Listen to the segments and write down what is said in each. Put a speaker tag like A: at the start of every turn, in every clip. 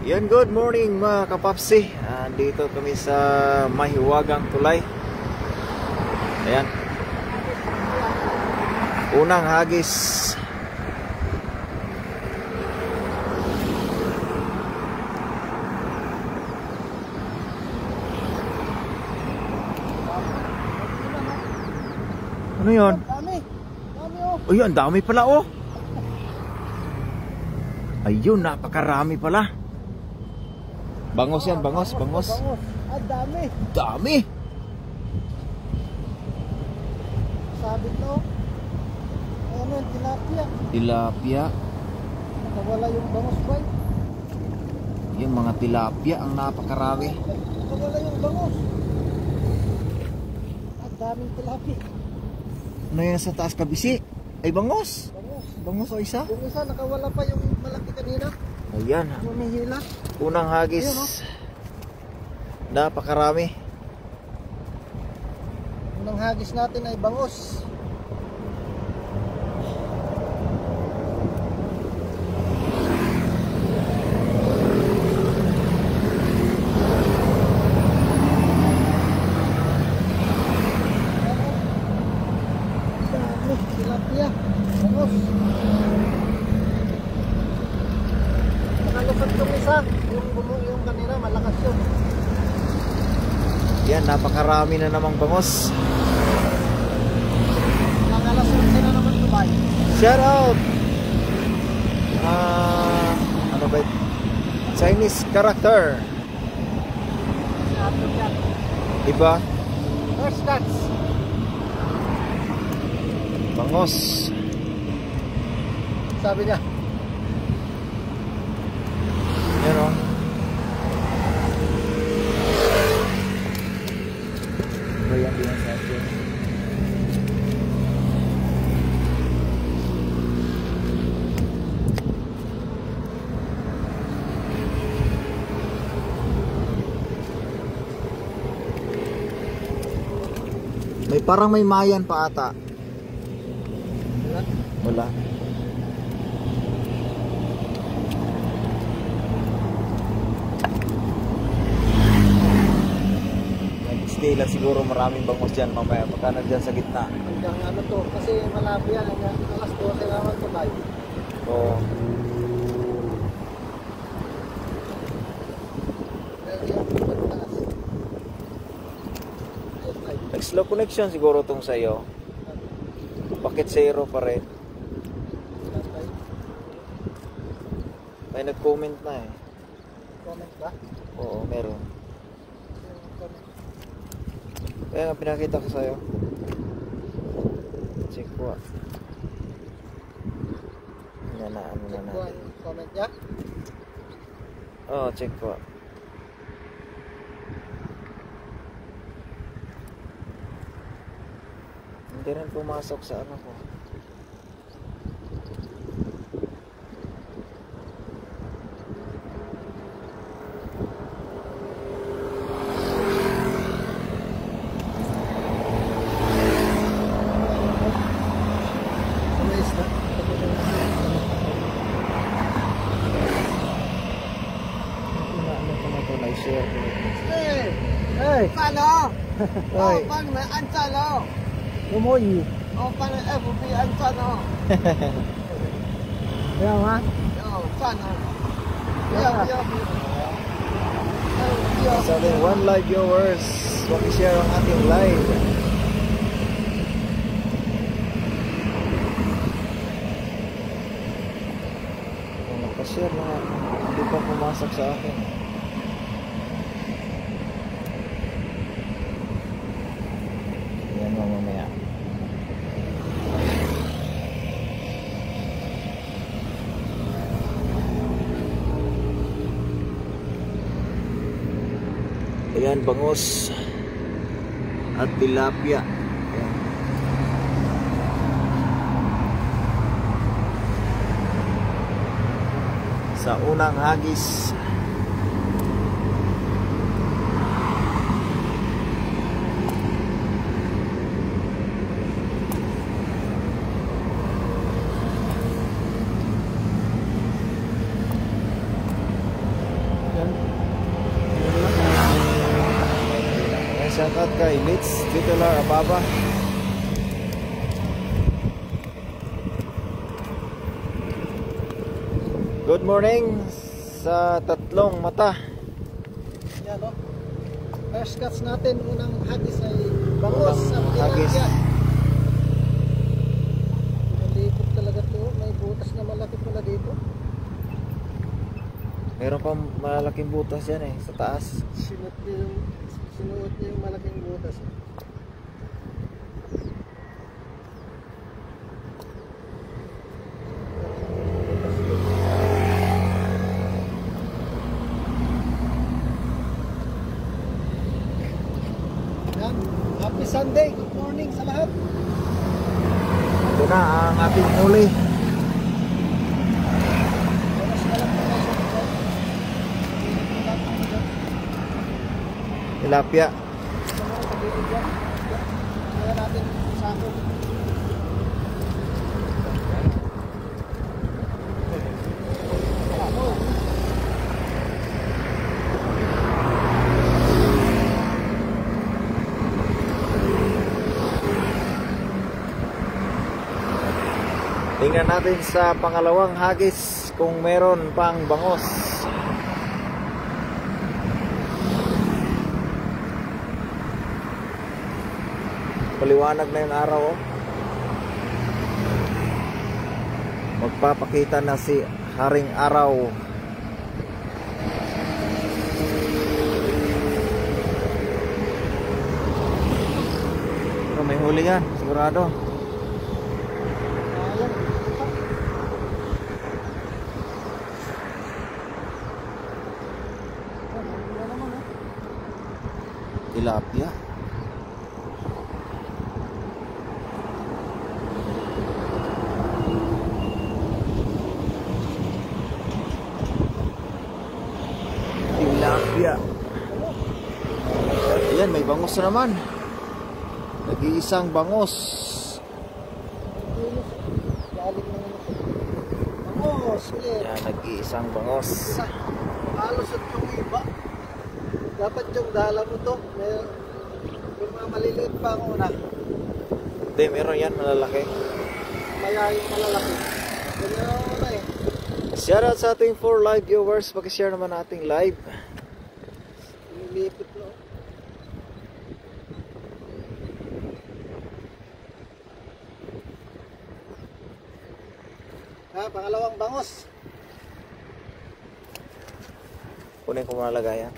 A: Yan, good morning mga kapapsi. Dito kami sa Mahiwagang Tulay. Ayan. Unang hagis. Ano yun?
B: Dami oh.
A: Ayun, ang dami pala oh. Ayun, napakarami pala. Bangos yan, bangos.
B: Ang dami.
A: Dami.
B: Sabit no. Ano yung tilapia?
A: Tilapia.
B: Nakawala yung bangos bay.
A: Yung mga tilapia ang napakarami.
B: Nakawala yung bangos. Ang daming tilapia.
A: Ano yan sa taas kabisi? Ay, bangos. Bangos o isa?
B: Yung isa nakawala pa yung malaki kanina.
A: Ayan.
B: Humihila.
A: Unang hagis.
B: Ayun, oh.
A: Napakarami.
B: Unang hagis natin ay bangos. Tilapia, bangos. Nakalusot yung isa, yung kanina malakas yun.
A: Yan, napakarami na namang bangos.
B: Nakalusot na naman Dubai.
A: Shout out! Ano ba ito? Chinese character. Diba?
B: First cuts.
A: Bangos.
B: Sabi niya.
A: Yan o. Bayan din sa atin. Parang may mayan pa ata. Wala. Nag-stay lang siguro, maraming bangos dyan mamaya pagka nandyan sa gitna.
B: Hanggang ano to, kasi malapit yan, hanggang alas 12 naman to tayo.
A: Oo. Nag-slow connection siguro tong sa'yo. Bakit zero pa rin? May nag-comment na eh.
B: Comment ba?
A: Oo, meron. Kaya nga pinakita ko sa'yo. Check ko ah. Yan na, ano na natin.
B: Comment niya?
A: Oo, check ko ah. Hindi rin pumasok sa ano ko. I-share ko.
B: Hey! Paano?
A: Hoy.
B: Pang na ansalo.
A: Lumoy.
B: Pang na FB ansalo.
A: Yan ha?
B: Yo, sana.
A: Sa ating 1 live viewers, huwag i-share ang ating live. Nakashare na, hindi pa pumasok sa akin. Yan mamaya. Ayan, bangos at tilapia. Ayan. Sa unang hagis. Shoutout kay Litz Titular Ababa. Good morning sa tatlong mata.
B: Yan o. First cuts natin, unang hagis ay bangus at
A: Hagis.
B: tilapia. Malipot talaga to. May butas na malaki pala dito.
A: Meron pang malaking butas yan eh, sa taas.
B: Sinuot niya yung malaking butas. Yan. Happy Sunday. Good morning sa lahat.
A: Ito na ang ating huli.
B: Oras na lang tayo sa mga.
A: Tilapia.
B: Sa gilid yan. Kaya natin sa ako.
A: Tingnan natin sa pangalawang hagis kung meron pang bangos. Paliwanag na yung araw oh. Magpapakita na si Haring Araw. Pero may huli yan, sigurado. Tilapia. Tilapia. Ayan, may bangos na naman. Nag-iisang bangos.
B: Galing na naman ito. Bangos ulit.
A: Ayan, nag-iisang bangos.
B: Halos at yung iba. Dapat yung dala mo to. Yung mga maliliit pa ang una.
A: Hindi, meron yan, malalaki.
B: Maya yung malalaki. Ganyan ang una eh.
A: Shoutout sa ating 4 live viewers. Pag-share naman ating live.
B: Nilipit no. Pangalawang bangos.
A: Kunin ko muna lagayan.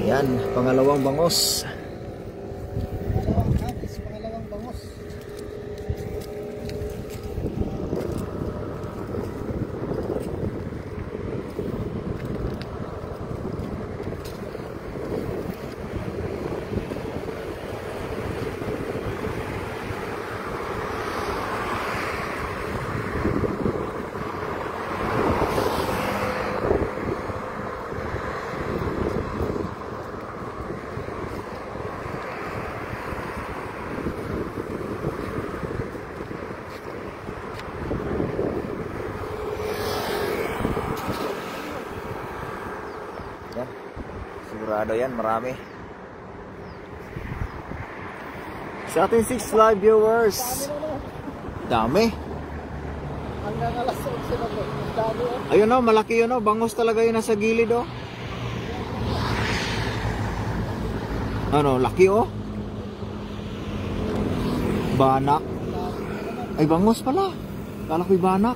A: Yan, pangalawang bangos.
B: Pangalawang hagis, pangalawang bangos.
A: Yan. Sigurado yan, marami. Sa ating 6 live viewers. Dami.
B: Hanggang alas 11 na po. Dami oh.
A: Ayun oh, malaki yun oh. Bangos talaga yun nasa gilid oh. Ano, laki oh. Banak. Ay, bangos pala. Kala ko'y banak.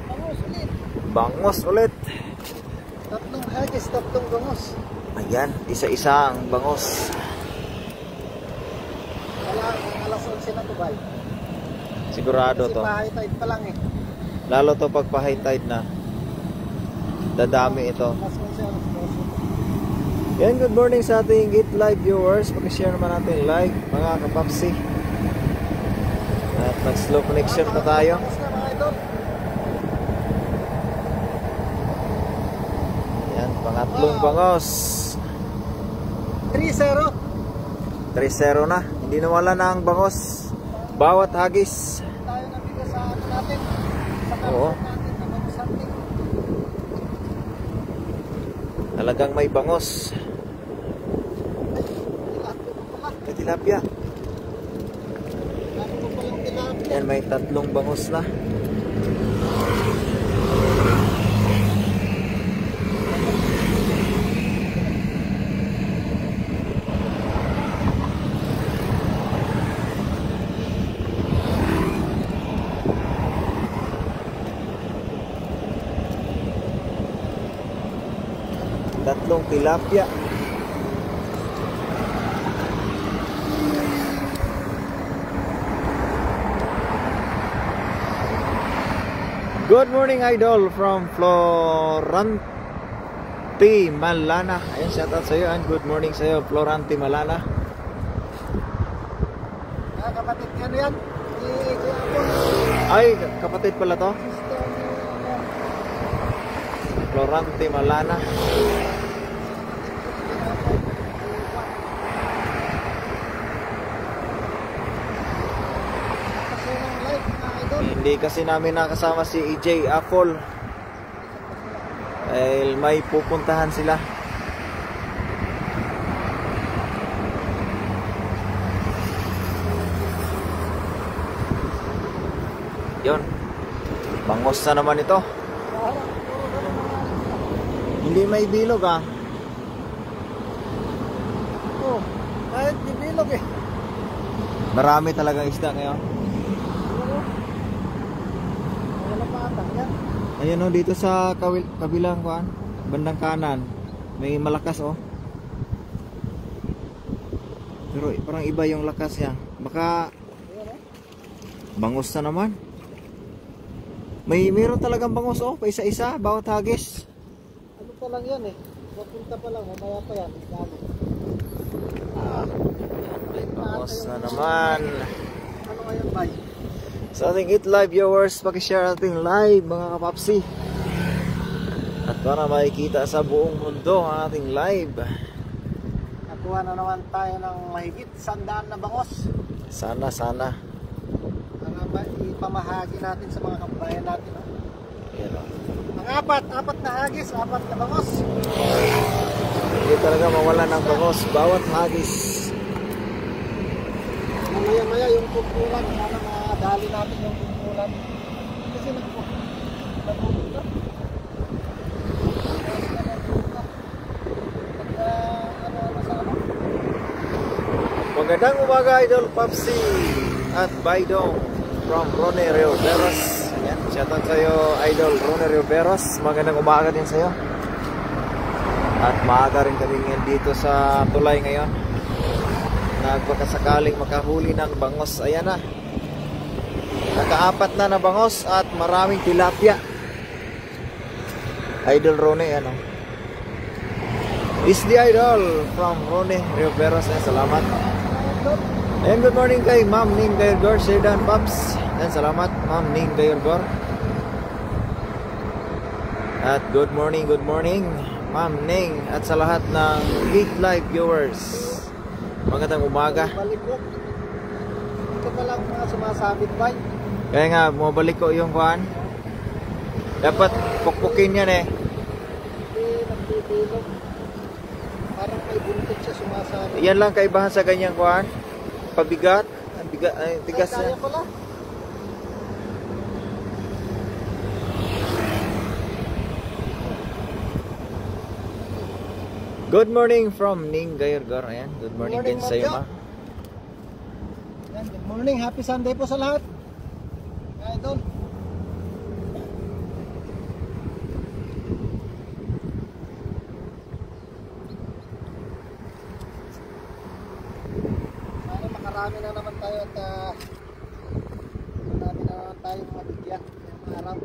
B: Bangos ulit.
A: Bangos ulit.
B: Tatlong hagis, tatlong bangos.
A: Ayan, isa-isa ang bangos.
B: Wala, alas 11 na to ba?
A: Sigurado
B: Kasi
A: to.
B: pa-high tide pa lang eh.
A: Lalo to pag pa-high tide na. Dadami ito.
B: Alas 11, alas 12.
A: Yan, good morning sa ating Git Live viewers. Pag-share naman natin live, mga kapapsi. At nag-slow connection pa tayo.
B: Bangos na mga idol.
A: Ayan, pangatlong bangos.
B: 3-0.
A: 3-0 na. Hindi nawala na ang bangos. Bawat hagis.
B: Tayo nabigas sa ano natin. Sa
A: Oo.
B: kapatid natin na bangos hunting.
A: Talagang may bangos. May tilapia.
B: Lalo ko palang tilapia.
A: Ayan, may 3 bangos na. Tatlong tilapia. Good morning, idol, from Florante, Malana. Ayan, shoutout sa'yo and good morning sa'yo, Florante, Malana.
B: Kapatid yan yan. Kuya Apol.
A: Ay, kapatid pala to.
B: Sister ni
A: Florante, Malana.
B: Kasi ng live mga idol.
A: Hindi kasi namin nakasama si EJ Apple. Dahil may pupuntahan sila. Yon. Bangos na naman ito. Hindi may bilog ah.
B: Oh, kahit bibilog eh.
A: Marami talagang isda ngayon.
B: Wala pa ata yan.
A: Ayun oh, dito sa kabilang kuan, bandang kanan, may malakas oh. Pero parang iba yung lakas niya. Baka
B: Ayan eh.
A: bangos na naman. Meron talagang bangos oh, pa isa-isa bawat hagis.
B: Ano pa lang yan eh. Papunta pa lang, mamaya pa yan. Gago.
A: May bangos na naman.
B: Ano ngayon, bay?
A: Sa ating Eat Live viewers, pakishare ating live mga kapapsi. At para makikita sa buong mundo ang ating live.
B: Nakuha na naman tayo ng mahigit 100 na bangos.
A: Sana.
B: Para ipamahagi natin sa mga kabayan natin.
A: Yan oh.
B: Ang apat na hagis, 4 na bangos.
A: Hindi talaga mawala ng bangos bawat hagis.
B: Mamaya-maya yung kumpulan, sana madali natin yung kumpulan. Kasi nagpupunta.
A: Magandang umaga, Idol Papsi at Baidong from Rone Rioveros. Ayan, shoutout sa'yo, Idol Rone Rioveros. Magandang umaga din sa'yo. At maaga rin kami ngayon dito sa tulay ngayon. Nagpakasakaling makahuli ng bangos. Ayan na. Naka-4 na bangos at maraming tilapia. Idol Rone, ano. Is the Idol from Rone Rioveros. Salamat. And good morning kay Ma'am Ning Gayorgor, Sherdan Pops. And salamat Ma'am Ning Gayorgor. At good morning Ma'am Ning at sa lahat ng Eat Live viewers. Magandang umaga.
B: Balik ko. Ito pa lang mga sumasabit ba?
A: Kaya nga bumabalik ko yung kuhan. Dapat pukpukin yan eh.
B: Hindi nagbibilog. Parang may buntot siya sumasabit.
A: Yan lang kaibahan sa ganyang kuhan. Pabigat, ang bigat, ay, tigas
B: Ay, kaya
A: niya.
B: pala.
A: Good morning from Ning Gayorgor. Ayan, good morning din sa iyo, ma.
B: Yan, good morning, happy Sunday po sa lahat. Idol. Sana makarami na naman tayo at marami na naman tayong mabigyan ngayong araw.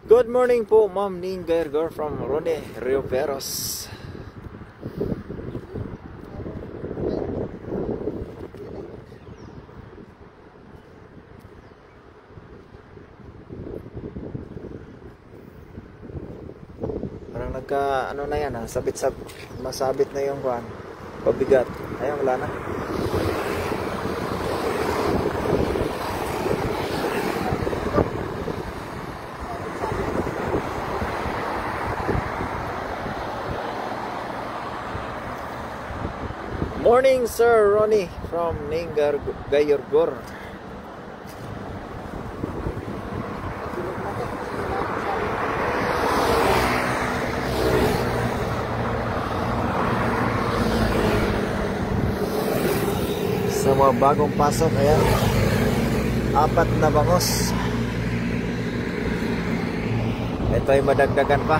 A: Good morning po, Ma'am Ning Gayorgor from Rone Rioveros. nagka ano na yan ha, masabit na yung kuan, pabigat. Ayun, wala na. Morning, Sir Ronnie from Ningar Gayorgor. Sa mga bagong pasok, ayan, 4 na bangos. Ito ay madagdagan pa.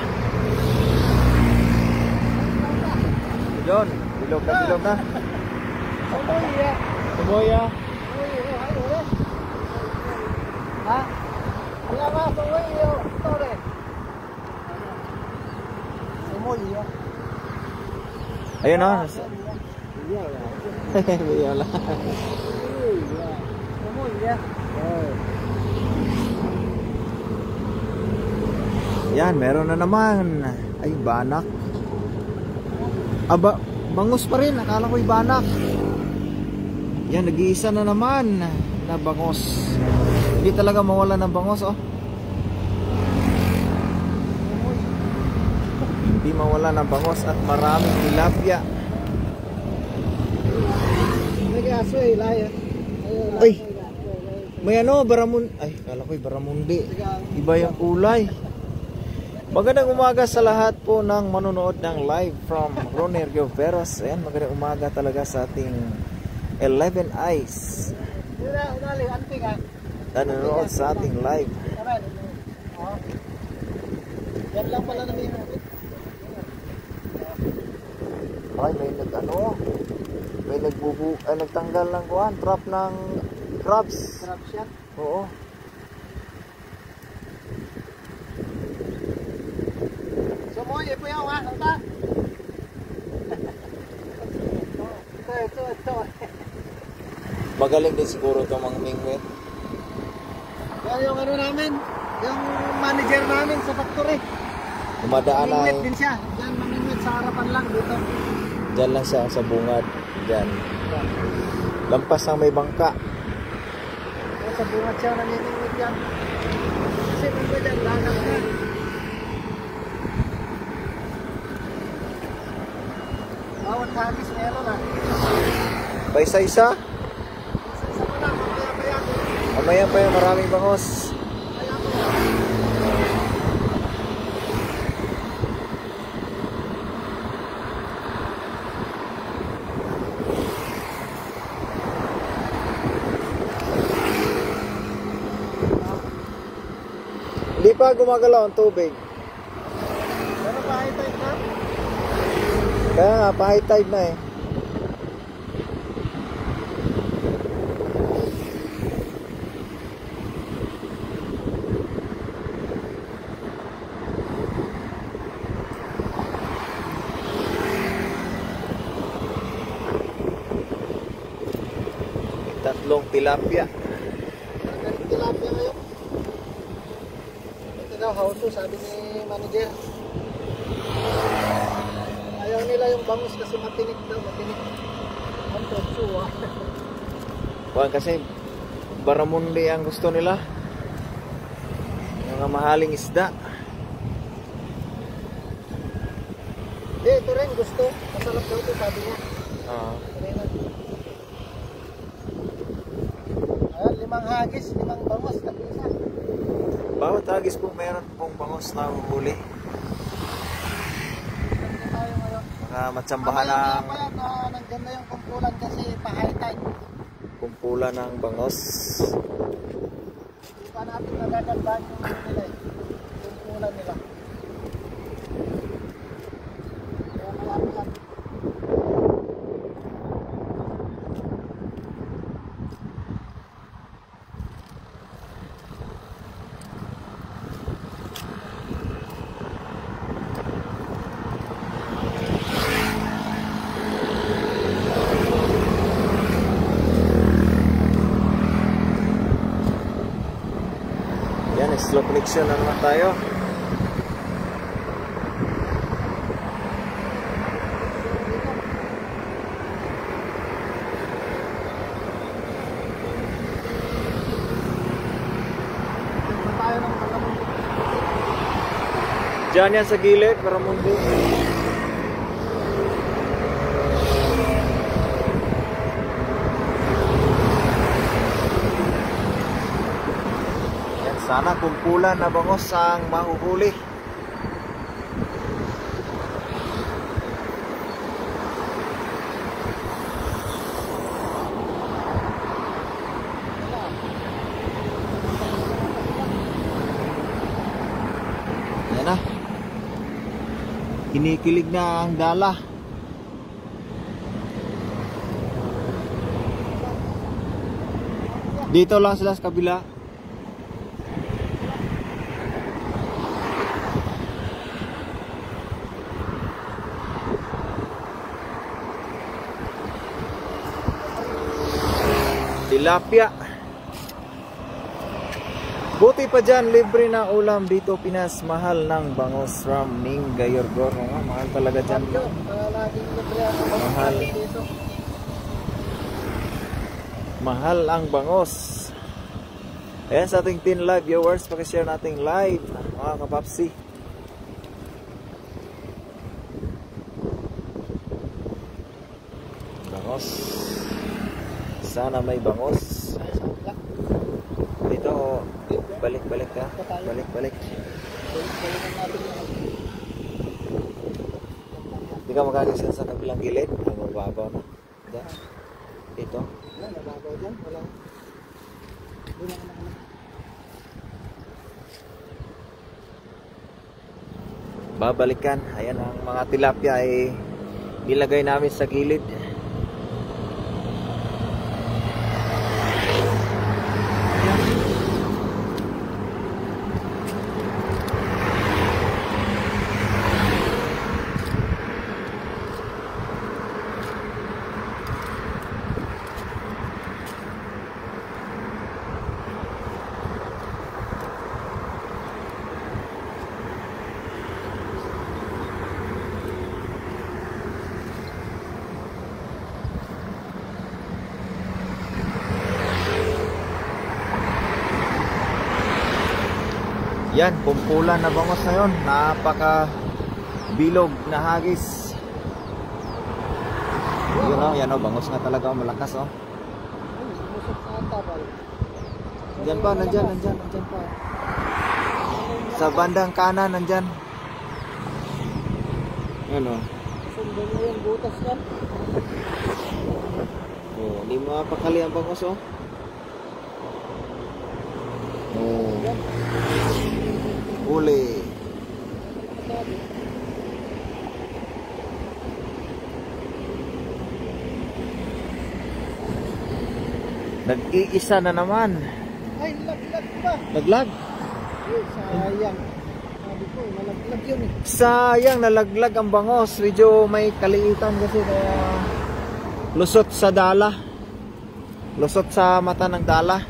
A: Yun, bilog na. Sumoya.
B: Ha? Wala ka, sumoya. Tore. Sumoya.
A: Ayun o.
B: Iya.
A: Biyola.
B: Sumoya.
A: Yan, meron na naman. Ay, banak. Aba, bangus pa rin. Akala ko'y banak. Yan, nag-iisa na naman na bangos. Hindi talaga mawala ng bangos, oh. Hindi mawala ng bangos at maraming tilapia.
B: Nag-aso eh, laya.
A: Ay, may ano, baramundi. Ay, akala ko'y baramundi. Iba yung kulay. Magandang umaga sa lahat po ng manonood ng live from Ronerio Veros. Ayan, magandang umaga talaga sa ating 11 eyes nanonood sa ating live.
B: Yan lang pala namin.
A: Ay, may nagtanggal ng kuhan, trap ng crabs.
B: Crabs yan?
A: Oo.
B: Sumoy, ipo yan ha? Ata? Ito.
A: Magaling din siguro itong mga mingwit.
B: Yan yung ano namin, yung manager namin sa factory.
A: Dumadaan na.
B: Mamingwit din siya. Yan, mamingwit sa harapan lang dito.
A: Diyan lang siya sa bungad. Diyan. Lampas ng may bangka.
B: Sa bungad siya namimingwit yan. Kasi mga dyan, lanang yan. Bawat hagis meron ha.
A: Pa isa-isa.
B: Isa-isa pa lang, mamaya pa yan.
A: Mamaya pa yung maraming bangos.
B: Kaya ko yan.
A: Hindi pa gumagalaw ang tubig.
B: Pero pa high tide na?
A: Kaya nga, pa high tide na eh. Tatlong tilapia.
B: Magaling tilapia ngayon. Ito daw, hauso, sabi ni manager. Ayaw nila yung bangus kasi matinik daw, matinik. Ang totsuwa.
A: Kuhan kasi baramundi ang gusto nila. Mga mahaling isda.
B: Hindi, ito rin gusto. Masarap daw ito, sabi niya. Ayan, 5 hagis, 5 bangus, isa.
A: Bawat hagis po meron pong bangos na huli.
B: Ito tayo ngayon.
A: Mga matsambahan
B: Mamaya
A: ng
B: pa yan, nandyan na yung kumpulan kasi pa-high tide.
A: kumpulan ng bangos.
B: Hindi pa natin nagagandaan yung nila eh. Kumpulan nila. Kaya marami yan.
A: Yan, slow connection na naman tayo. Diyan yan sa gilid para mundo. Yan, sana kumpulan na bangos ang mahuhuli. Yan na. Kinikilig na ang dala. Dito lang sila sa kabila. Tilapia. Buti pa dyan, libre na ulam dito Pinas. Mahal ng bangos from Ning Gayorgor. Mahal talaga dyan. Mahal. Mahal ang bangos. Ayan sa ating 10 live viewers, pakishare nating live mga kapapsi. Bangos. Sana may bangos. Dito, balik-balik ka. Balik-balik. Hindi ka makalisan sa kabilang gilid. Ang mababaw na. Diyan. Ito.
B: Wala, nababaw dyan. Wala.
A: Babalikan. Ayan ang mga tilapia ay nilagay namin sa gilid. Yan, kumpulan na bangos na yun. Napaka bilog na hagis. Yun o, yan o, bangos nga talaga o, malakas o. Nandyan pa, nandyan pa. Sa bandang kanan, nandyan. Yan o.
B: Sundan mo yung butas yan.
A: Oh, hindi mo mapakali ang bangos o. Oh. Uli. Nag-iisa na naman.
B: Ay, laglag pa.
A: Naglag?
B: Ay, sayang. Sabi ko, nalaglag yun eh.
A: Sayang, nalaglag ang bangos. Medyo may kaliitan kasi kaya lusot sa dala. Lusot sa mata ng dala.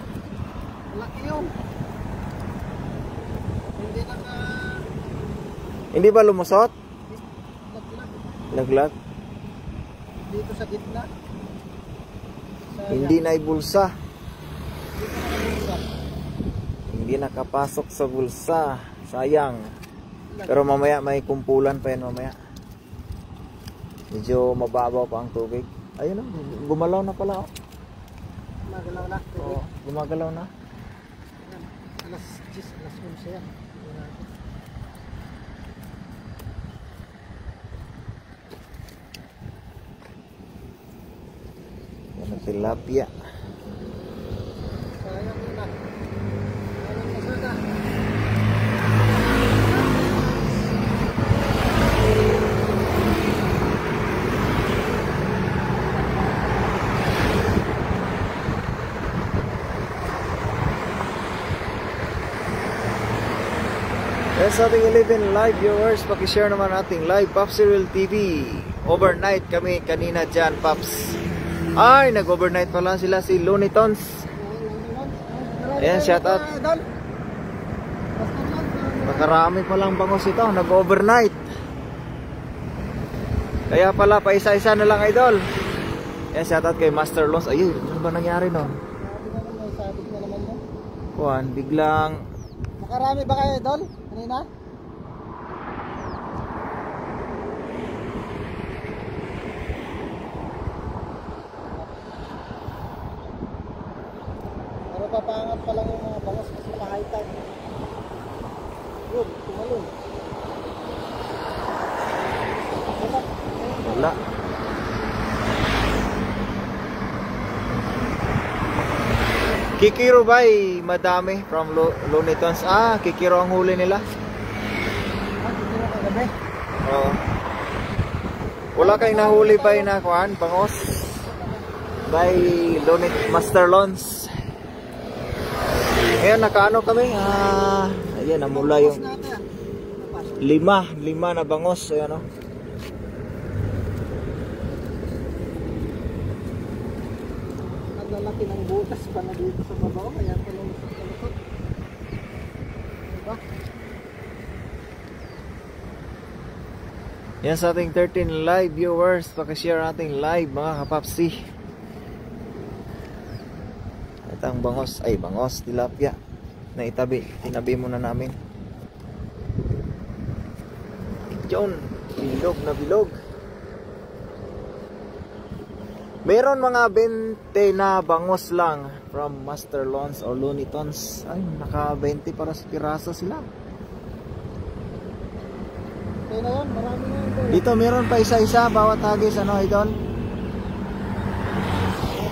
B: Laki yun.
A: Hindi ba lumusot?
B: Laglag.
A: Naglag?
B: Dito sa gitna. Sayang.
A: Hindi na ibulsa.
B: Dito na bulsa.
A: Hindi nakapasok sa bulsa. Sayang. Pero mamaya may kumpulan pa yan mamaya. Medyo mababaw pa ang tubig. Ayun o, gumalaw na pala o.
B: Magalaw na.
A: Oo, gumagalaw na.
B: Alas 10, alas 11 yan.
A: Yan ang tilapia.
B: Sayang yun ah. Sayang masada.
A: Yes, ating 11 live viewers, pakishare naman ating live Pops Cyril TV. Overnight kami kanina dyan, Pops. Ay, nag-overnight pala sila si Looney Tunes. Ayan, shout out. Makarami palang bangos ito, nag-overnight. Kaya pala, paisa-isa na lang, idol. Ayan, shout out kay Master Loss. Ayun, ano ba nangyari nun?
B: Sabit na naman mo.
A: Kuhan, biglang...
B: Nakarami ba kayo, Idol? Kanina? Napapangat pa lang yung mga bangos kasi naka-high tide. Yun, tumalon.
A: Wala. Kikiro ba madami from Looney Tunes? Ah, Kikiro ang huli nila.
B: Dito na kagabi.
A: Oo. Wala kayong nahuli ba na kuhan, bangos? By Master Lons. Ayan, nakaano kami? Ayan, namula yung lima na bangos. Ayan, o.
B: Ang lalaki ng butas pa na dito sa babaw. Kaya pa nung lusot. Diba?
A: Yan sa ating 13 live viewers. Pakishare nating live mga kapapsi. Ito ang bangos. Ay, bangos, tilapia. Na tinabi muna namin. Diyon, bilog na bilog. Meron mga 20 na bangos lang from Master Lons or Looney Tunes. Ay, naka 20 para sa piraso sila.
B: Kaya na yun, marami na yun.
A: Dito meron pa isa-isa bawat hagis, ano, idol?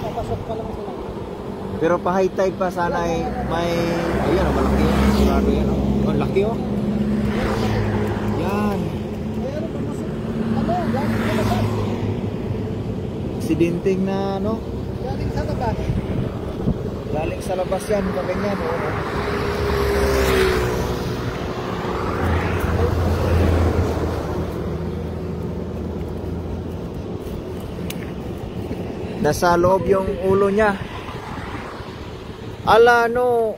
B: Papasok pa lang sila.
A: Pero pa high tide pa sana ay may ayun, malaki yan. Sigurado yan, oh. Ang laki, oh. Yan.
B: Mayroon pa masok. Galing sa labas.
A: Aksidenteng na, ano?
B: Galing sa labas.
A: Galing sa labas yan, ganyan, oh. Nasa loob yung ulo niya. Alano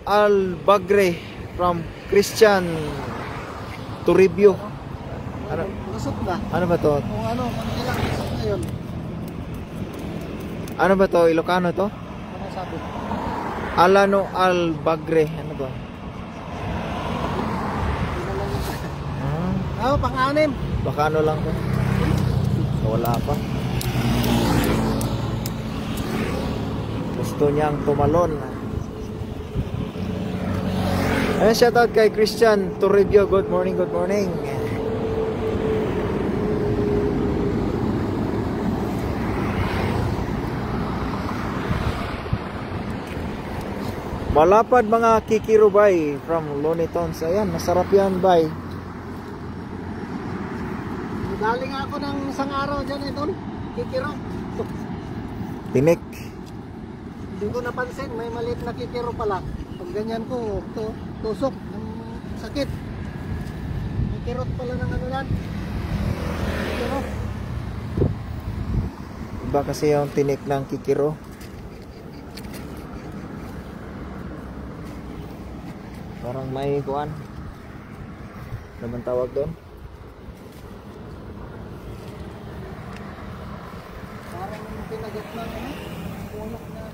A: Albagre from Christian Toribio. Ano?
B: Lusot ba?
A: Ano ba to?
B: Kung ano, ilang lusot na yun.
A: Ano ba to? Ilocano to?
B: Ano sabi?
A: Alano Albagre. Ano ba?
B: Pang-anim.
A: Baka ano lang to? Wala pa. Gusto niyang tumalon. Ayan, shoutout kay Christian Toribio. Good morning, good morning. Malapad mga kikirubay from Looney Tunes. Ayan, masarap yan, bay.
B: Galing ako ng isang araw dyan idol. Kikiro.
A: Tinik.
B: Hindi ko napansin, may maliit na kikiro pala. Pag ganyan ko, tusok ng sakit. Kikirot pala ng ano yan. Kikiro.
A: Iba kasi yung tinik ng kikiro. Parang may kuan. Ano bang tawag doon?
B: Parang pinagat ng ano, puno na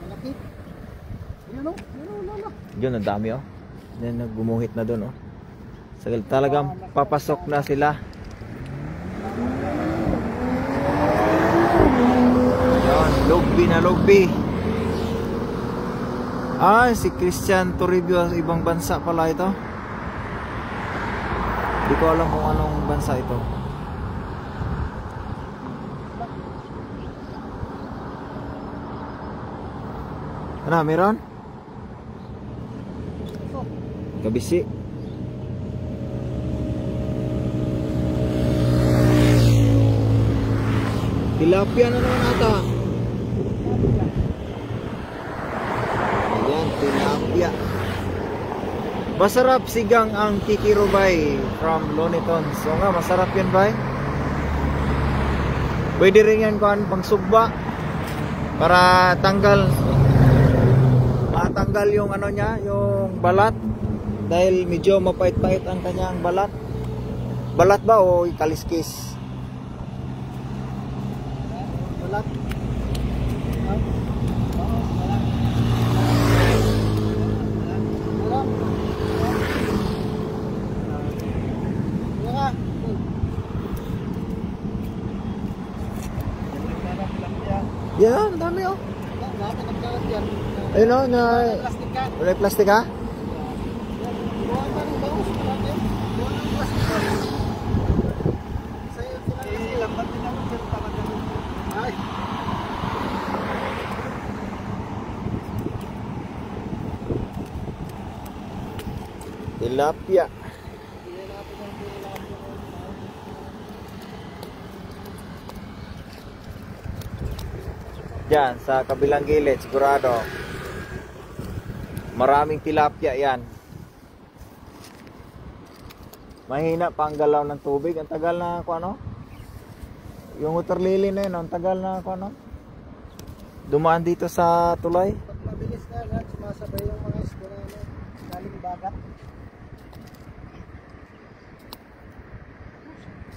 B: malaki. Yun o, lolo.
A: Yun, ang dami, oh. Yan, naggumuhit na doon, oh. Talagang papasok na sila. Yan, lugbi na lugbi. Ah, si Christian Toribio, ibang bansa pala ito. Hindi ko alam kung anong bansa ito. Ano, meron? Kabisi. Tilapia na naman ata. Ayan, tilapia. Masarap sigang ang kikirubay from Looney Tunes. So nga, masarap yan, bay. Pwede rin yan kuhan pang sugba para matanggal yung ano niya, yung balat. Dahil medyo mapait-pait ang kanyang balat. Balat ba o kaliskis?
B: Balat.
A: Yan, dami, oh.
B: dami nagkalat yan.
A: Ayun o, na...
B: Plastic ka.
A: Wala plastic ha?
B: Gawa pa ng bangus, marami. Gawa ng plastic ka. Sa'yo sila kasi lambat din ako dyan talaga. Ay.
A: Tilapia. Diyan, sa kabilang gilid, sigurado. Maraming tilapia yan. Mahina pa ang galaw ng tubig. Ang tagal na ako ano? Yung water lily na yun, ang tagal na ako ano? Dumaan dito sa tulay.
B: Pag mabilis na yan, sumasabay yung mga isda na galing bagat.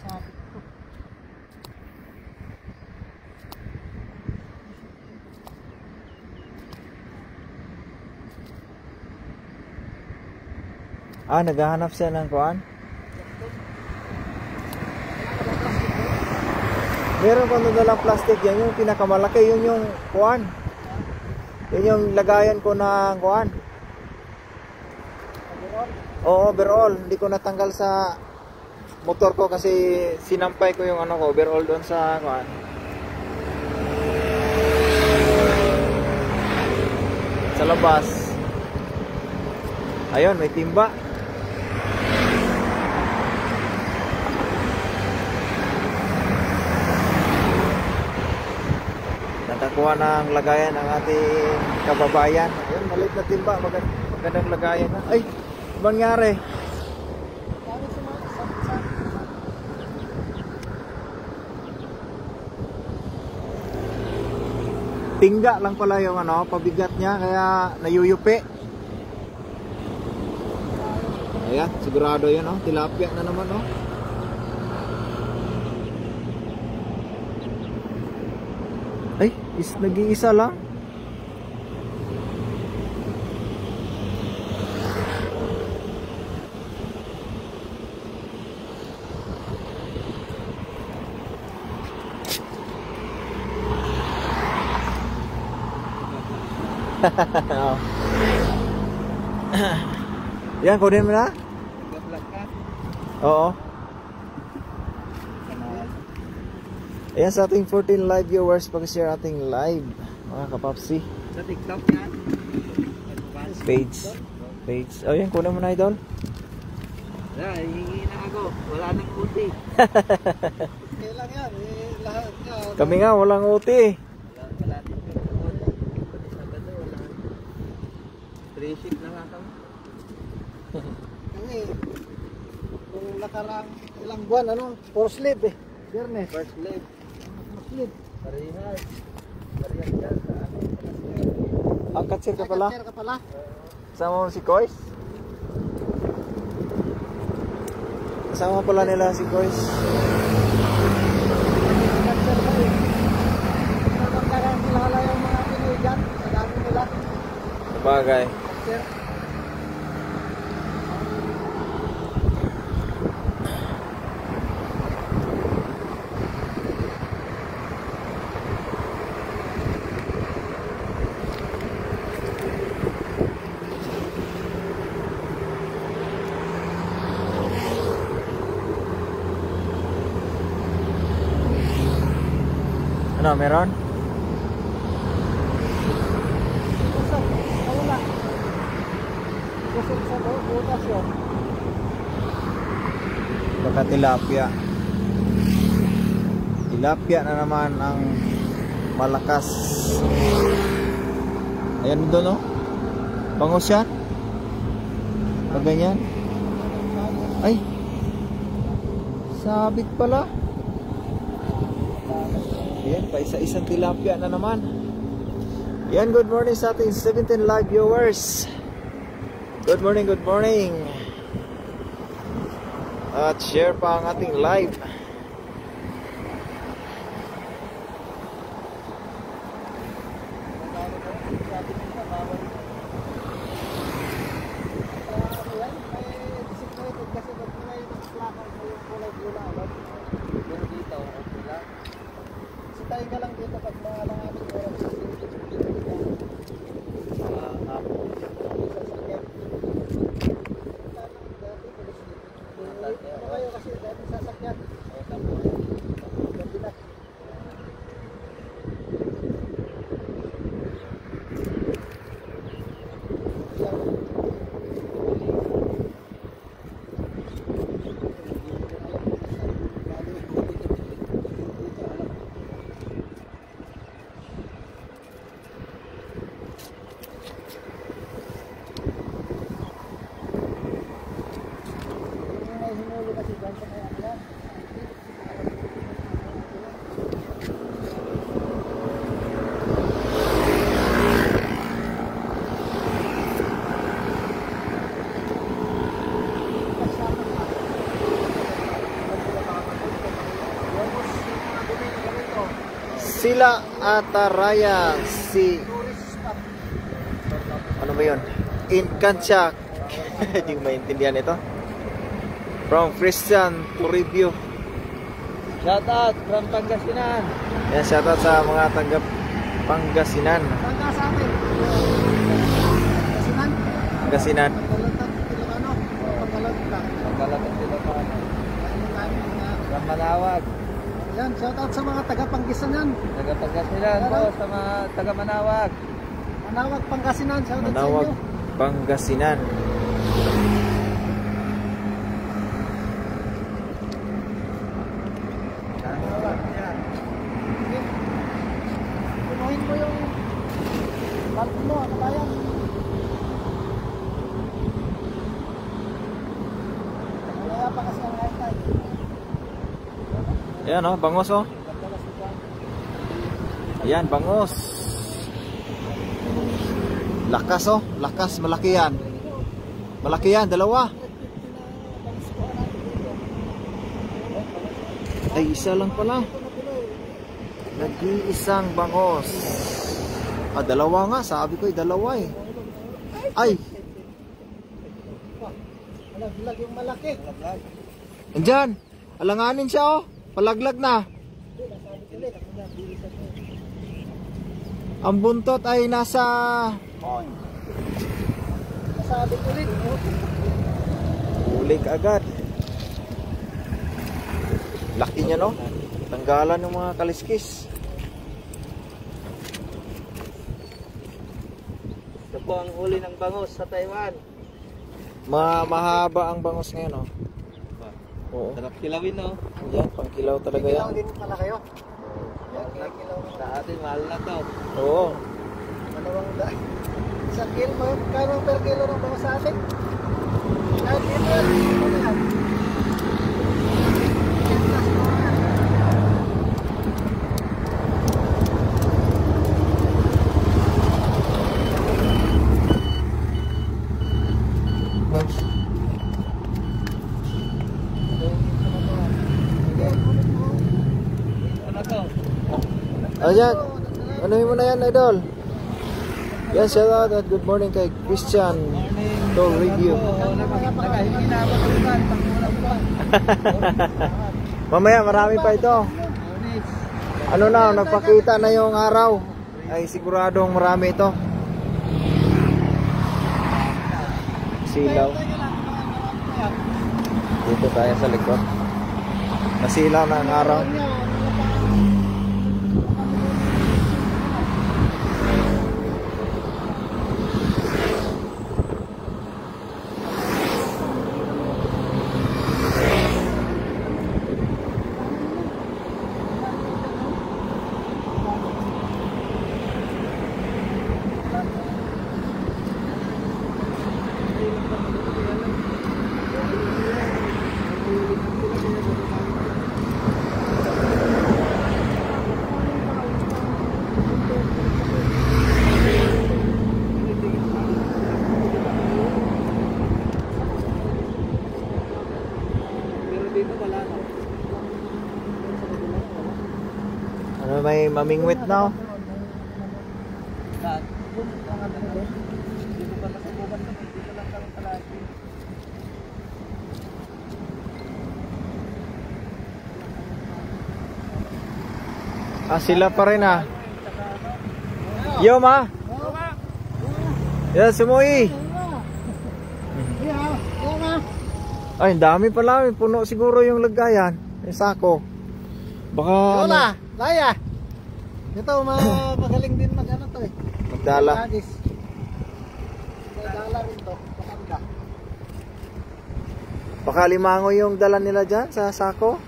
B: Sabi ko.
A: Ah, naghahanap siya ng kuan. Meron pa dalang plastic yan, yung pinakamalaki, yun yung kuan. Yun yung lagayan ko ng kuan. Oo, overall. Hindi ko natanggal sa motor ko kasi sinampay ko yung ano ko, overall doon sa kuan. Sa labas. Ayun, may timba. Nakakuha ng lagayan ng ating kababayan. Ayun, maliit na timba, magandang lagayan na. Ay, ano nangyari?
B: Dami sa
A: Tingga lang pala yung ano, pabigat niya, kaya nayuyupi. Ayan, sigurado yun, oh. Tilapia na naman, oh. Ay, nag-iisa lang. Oh. Yan, kunin mo na?
B: vlog ka.
A: Oo. Ayan sa ating 14 live viewers, pag-share ating live, mga kapapsi.
B: Sa TikTok yan.
A: Page. Oh, yan, kunin mo na, idol.
B: Hihingi na ako. Wala nang puti. Kailan yan? Lahat yan.
A: Kami nga, walang OT.
B: Wala din yung Sabado, wala. 3 shift na nga kami. Kasi, kung nakarang ilang buwan, ano? 4 sleep eh. Biyernes. First sleep. Parehas. Parehas yan sa akin.
A: Ang katsir ka pala?
B: Katsir ka pala?
A: Kasama mo si Kois? Kasama pala nila si Kois.
B: Katsir ka eh. Nagkakaroon kilala yung mga Pinoy dyan. Sa dami nila.
A: Bagay.
B: Katsir.
A: Ano, meron?
B: Kusok. Wala. Kusok sa butas yun.
A: Baka tilapia. Tilapia na naman ang malakas. Ayan doon, oh. Bangus siya. Pag ganyan. Ay. Sabit pala. Ayan, pa isa-isang tilapia na naman. Ayan, good morning sa ating 17 live viewers. Good morning, good morning. At share pa ang ating live.
B: Tayo ka lang dito pag mga lang aming oras.
A: Villa Ataraya, si
B: Tourist spot.
A: ano ba yun? Incancha. Hindi ko maintindihan ito. From Christian Toribio.
C: Shout out from Pangasinan.
A: Yan, shoutout sa mga taga Pangasinan.
B: Saan ka sa atin? Kasinan?
A: Pangasinan.
B: Pagkalantan, Ilocano. Pagkalantan.
C: Pagkalaban sila pa. From Manawag.
B: Yan, shout out sa mga taga-Pangasinan.
C: Taga Pangasinan po sa mga taga Manawag.
B: Manawag, Pangasinan. Shout out sa
A: Manawag,
B: inyo.
A: Pangasinan.
B: Punuhin mo yung bulb mo, ano ba yan? Malaya pa kasi ang high tide.
A: Ayan oh, bangos oh. Ayan, bangos. Lakas oh, lakas, malaki yan. Malaki yan, dalawa. Ay, isa lang pala. Nag-iisang bangos. Ah, dalawa nga, sabi ko dalawa eh. Ay,
B: Malaglag yung malaki.
A: andyan. Alanganin siya oh. Palaglag na. Ang buntot ay nasa
B: Sabi ko ulit.
A: ulig agad. Laki niya no. Tanggalan ng mga kaliskis.
C: Ito po ang huli ng bangus sa Taiwan.
A: Mahaba ang bangos ngayon oh. Oo.
C: Sarap kilawin no.
A: Yan, pangkilaw talaga
B: Kilaw
A: yan.
B: din pala kayo. Yan, kilaw mo.
C: Sa atin mahal na to.
A: Oo.
B: Dalawang daan. Isang kilo mo, kano per kilo ng bango sa atin? Kahit kilo yan, ano yan? Plus mo yan.
C: Ano to?
A: Ayan. Anuhin mo na yan, idol. Yan, shout out at good morning kay Christian Toll Review.
C: Nakahingi na ako sa ulan. Pangulang ulan.
A: Mamaya, marami pa ito. Ano na, nagpakita na yung araw. Ay, siguradong marami ito. Silaw. Dito tayo sa likod. Nasilaw na ang araw.
C: Pero dito wala no.
A: Ano, may mamingwit na oh.
C: Lahat. Dito pa nasubukan to. Dito lang kami palagi.
A: Ah, sila pa rin ah. Yo ma. Yan, sumuwi. Ay, ang dami pala. Puno siguro yung lagayan. Yung sako. Baka
B: Lola, Laya. Ito, magaling din mag-ano to eh.
A: magdala.
B: Magdala rin to. Pakanda.
A: Baka limango yung dala nila dyan sa sako.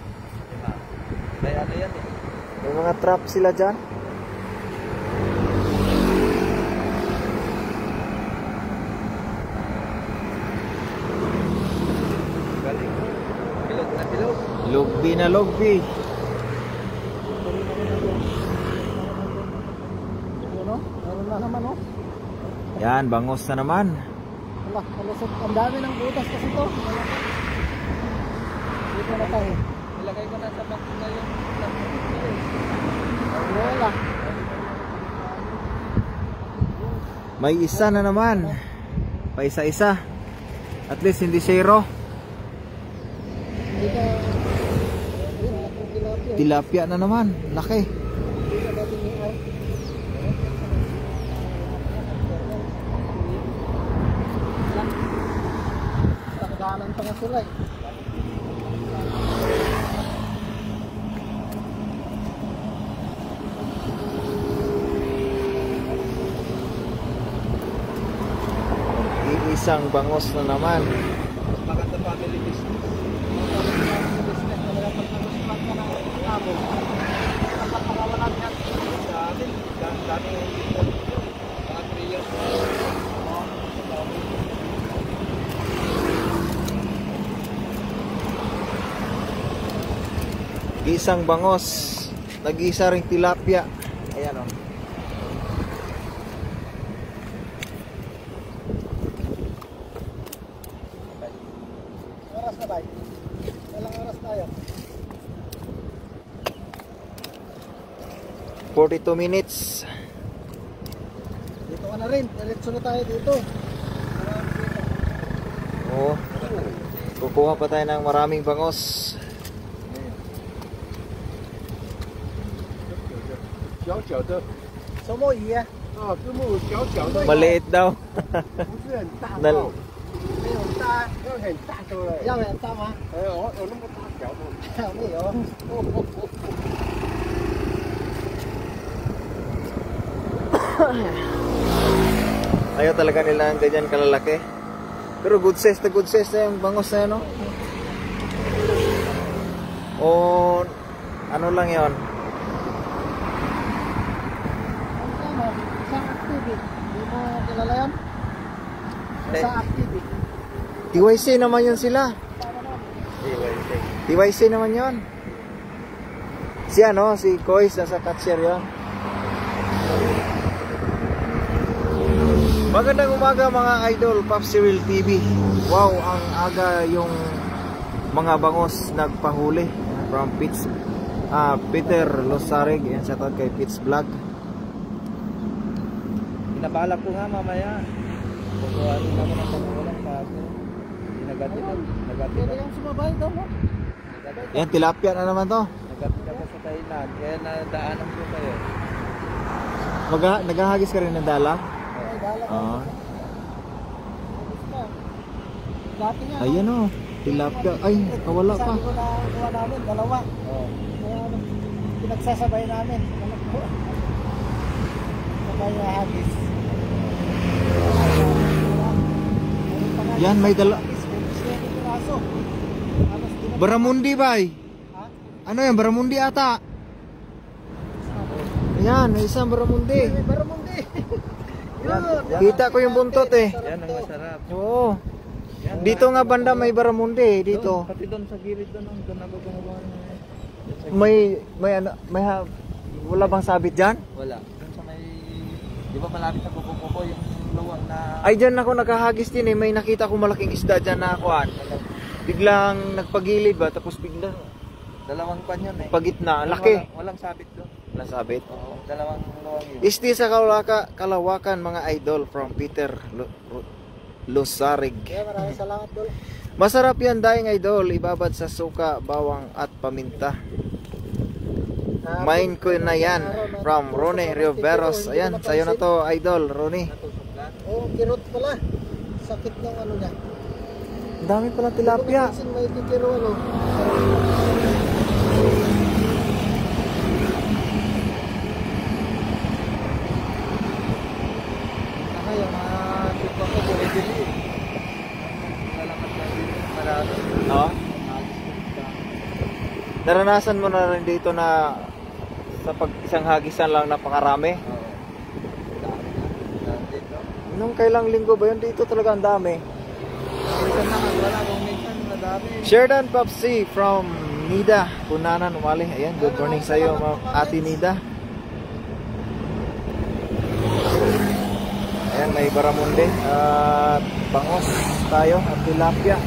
C: May ano yan eh.
A: May mga trap sila dyan.
C: Galing. Bilog na bilog.
A: Lugbi na lugbi.
B: Ano? Meron na naman oh.
A: Yan, bangos na naman.
B: Wala, malusot. Ang dami ng butas kasi to. Dito na tayo.
C: Ilagay ko na sa box na yung
B: Wala.
A: May isa na naman. Pa isa-isa. At least hindi zero.
B: Hindi ka... Ayun, laking tilapia.
A: Tilapia na naman. Laki.
B: Hindi ka dating yung ay. Takdanan pa nga sila eh.
A: Isang bangos na naman.
C: Maganda family business.
B: Business talaga pag nagustuhan ka ng tabo. Kapag makawalan ka.
C: Sa amin, dami yung dito. Mga 3 years.
A: Isang bangos. Nag-isa ring tilapia. Ayan o.
B: Oras na ba? Walang oras tayo.
A: 42 minutes.
B: Dito ka na rin. Diretso na tayo dito.
A: Oo. Kukuha pa tayo ng maraming bangos.
C: 小小的
B: Sumo iya.
C: 啊，字幕小小的，
A: Maliit daw.
C: 不是很大
A: Nal
C: 哦，
B: May unta.
C: 要很大的嘞。
B: Yan, may unta ma.
C: 哎呦，有那么大条的。
B: May oh.
A: Ayaw talaga nila ang ganyan kalalaki. Pero good size na yung bangos na yun, no? O ano lang yon?
B: Ano? Isang activity. Hindi mo kilala yan? Isang activity.
A: TYC naman yun sila.
B: Tama na.
A: TYC naman yun. Si ano, si Kois nasa catcher yun. Magandang umaga mga idol, Pop Cyril TV. Wow, ang aga yung mga bangos nagpahuli from Peter Losarig. Yan, shoutout kay Pitts Vlog.
C: Pinabalak ko nga mamaya. Kukuhanin naman ang pangulang bago. Nagati
B: Pwede kang sumabay daw mo.
A: Yan, tilapia na naman to.
C: ako sa Thailand. Kaya nadaanan ko kayo.
A: Naghahagis ka rin ng dala?
B: Ay, dala ka.
A: Oo.
B: Dati nga.
A: Ayan o, tilapia. Ay, kawala pa.
B: Sabi ko na kuha namin, dalawa.
C: Oh.
B: Kaya pinagsasabay namin. Anak ko. Sabay na hagis.
A: Yan, may dala.
B: 20 piraso. Halos di na-
A: Baramundi bay.
B: Ha?
A: Ano yan, Baramundi ata. Ayan, may isang Baramundi.
B: May baramundi. Yun.
A: Kita ko yung buntot eh.
C: Yan ang masarap.
A: Oo. Dito nga banda may Baramundi dito.
C: Doon, pati doon sa gilid doon. Doon ako gumawa ng...
A: Wala bang sabit dyan?
C: Wala. Doon sa may... Di ba malapit sa kuko yung luwang na...
A: Ay, dyan ako nakahagis din eh. May nakita ko malaking isda dyan na akuan. Biglang nagpagilid ba, tapos biglang
C: Dalawang pan yun eh.
A: pagitna. Laki.
C: Walang sabit doon.
A: Wala sabit.
C: Oo, dalawang luwang yun.
A: Isti sa Kalawakan mga idol from Peter Losarig.
B: Kaya maraming salamat dol.
A: Masarap yan daing idol, ibabad sa suka, bawang at paminta. Main ko na yan from Ronnie Riveros. Ayan, sa'yo na to idol, Ronnie.
B: Oh, kirot pala. Sakit ng ano niya.
A: Ang dami pala tilapia.
B: Kasi may kikiro ano.
C: Saka yung mga tipo ko, bumibili. Lalakad na dito, marami.
A: No? Naranasan mo na rin dito na sa pag isang hagisan lang napakarami.
C: Oo. Dami na. Dami dito.
A: Nung kailang linggo ba yun? Dito talaga ang dami.
C: Minsan naman wala, kung minsan madami.
A: Sheridan Popsi from Nida, Punanan, Umali. Ayan, good morning sa iyo, Ate Nida. Ayan, may Baramundi at bangos tayo at tilapia.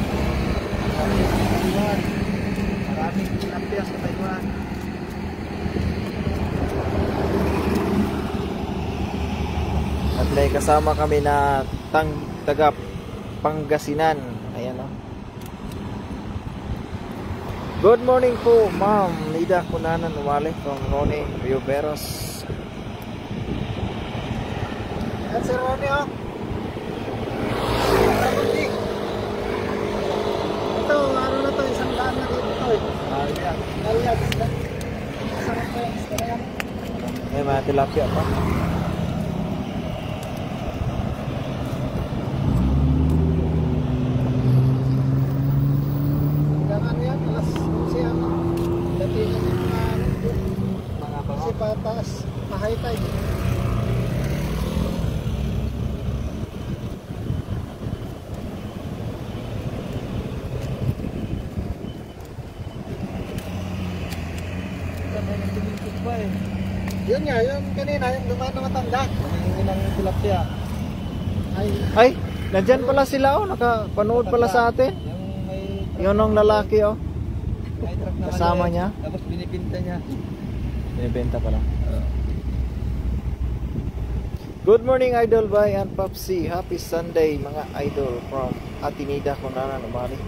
C: Maraming tilapia sa Taiwan.
A: At may kasama kami na taga Pangasinan. Ayan o. Good morning po, Ma'am Nida Kunanan Umali from Ronnie Rioberos.
B: Yan si Ronnie, oh. Ito, ano na to, isang daan na dito to eh. Alyag. Sarap pa yung isda na yan.
A: May mga tilapia pa.
B: Hanggang ano yan, alas 11 ano. Datingan yung mga kasi pataas, ma-high tide. Yun nga, yung kanina, yung dumaan na matanda.
C: Humingi ng tilapia.
A: Ay, nandyan pala sila oh. Nakapanood pala sa atin.
C: Yung may
A: Yun ang lalaki oh.
C: may truck na
A: Kasama
C: maliit.
A: niya?
C: Tapos binibinta niya.
A: Binibenta pala. Good morning Idol Bay and Popsi. Happy Sunday mga idol from Atinida Kunanan Umali.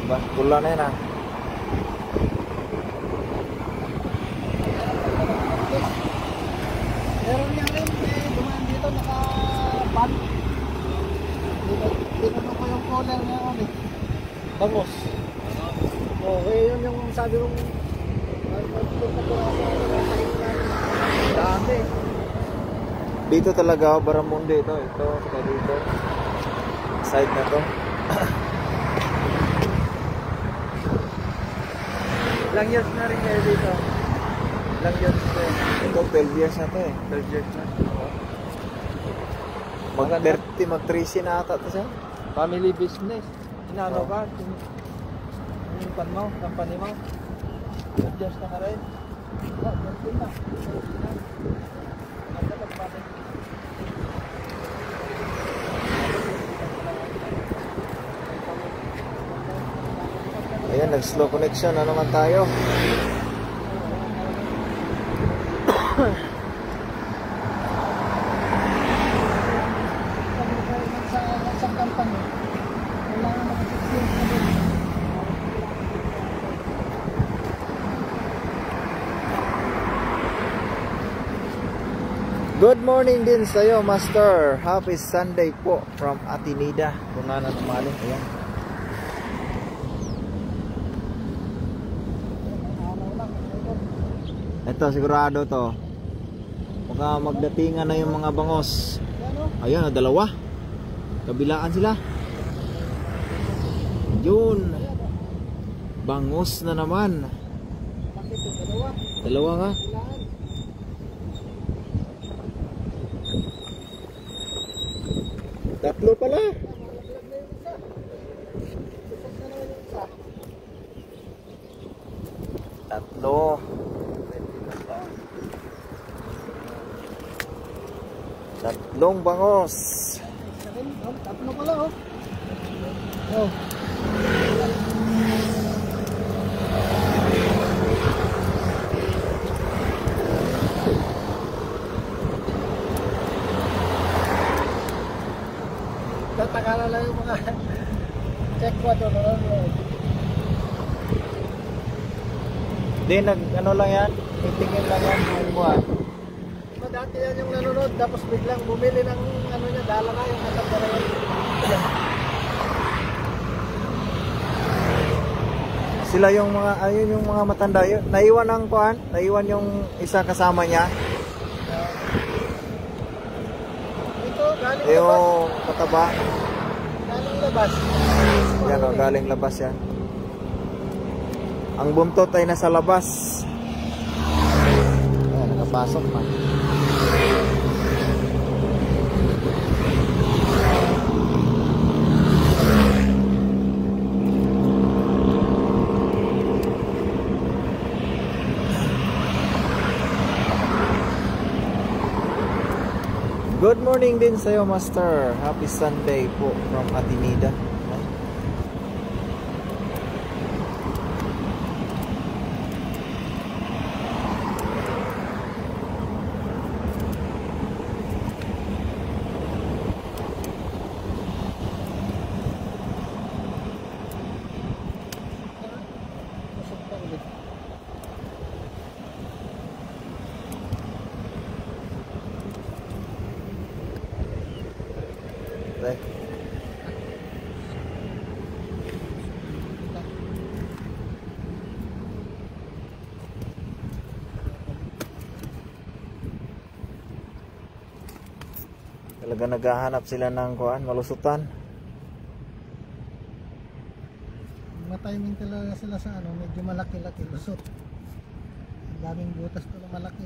A: Bah, pula na yan ah.
B: Meron niya rin, dumaan dito, naka-ban. Dito ko yung collar niya ron eh.
A: Bangos.
B: Yun yung sabi kong
A: Dami. Dito talaga oh, Baramundi ito. Ito, saka dito. Side na to.
C: Ilang years na rin kayo dito? Ilang years na rin?
A: Ito 12 years na to eh.
C: 12 years na.
A: Mag 30, mag 30 na ata to siya.
C: Family business. Inaano
A: Oh.
C: ka? Yung pan mo, company mo. 12 years na ka rin. Oh, 12 na.
A: Ayan, nag-slow connection na naman tayo.
B: sa company. Wala na mag-experience na din.
A: Good morning din sa'yo, Master. Happy Sunday po from Atinida Kunanan Umali. Ayan. Ito, sigurado to. Baka magdatingan na yung mga bangos. Ayun, dalawa. Kabilaan sila. Yun. Bangos na naman.
B: Bakit yung dalawa?
A: Dalawa nga.
B: Kailangan.
A: Tatlo pala.
B: Malaglag na yung isa. Tusok na naman yung isa.
A: Tatlo. Tatlong bangos.
B: Isa rin, oh, tatlo pala oh. Oh. Tataka na lang yung mga check ko doon.
A: Hindi, ano lang yan. Titingin lang yan yung buwan.
B: Dati yan yung nanonood, tapos biglang bumili ng ano niya, dala na yung matanda na yun.
A: Sila yung mga, ayun yung mga matanda. Yun, naiwan ang kuhan. Naiwan yung isa kasama niya.
B: Ito, galing labas.
A: Yung mataba.
B: Galing labas.
A: Yan o, galing labas yan. Ang buntot ay nasa labas. Ayan, nakapasok pa. Good morning din sa'yo, Master. Happy Sunday po from Atinida.
B: Tusok pa ulit.
A: Okay. Talaga naghahanap sila ng kuan, malusutan.
B: Matiming talaga sila sa ano, medyo malaki-laki, lusot. Ang daming butas pala malaki.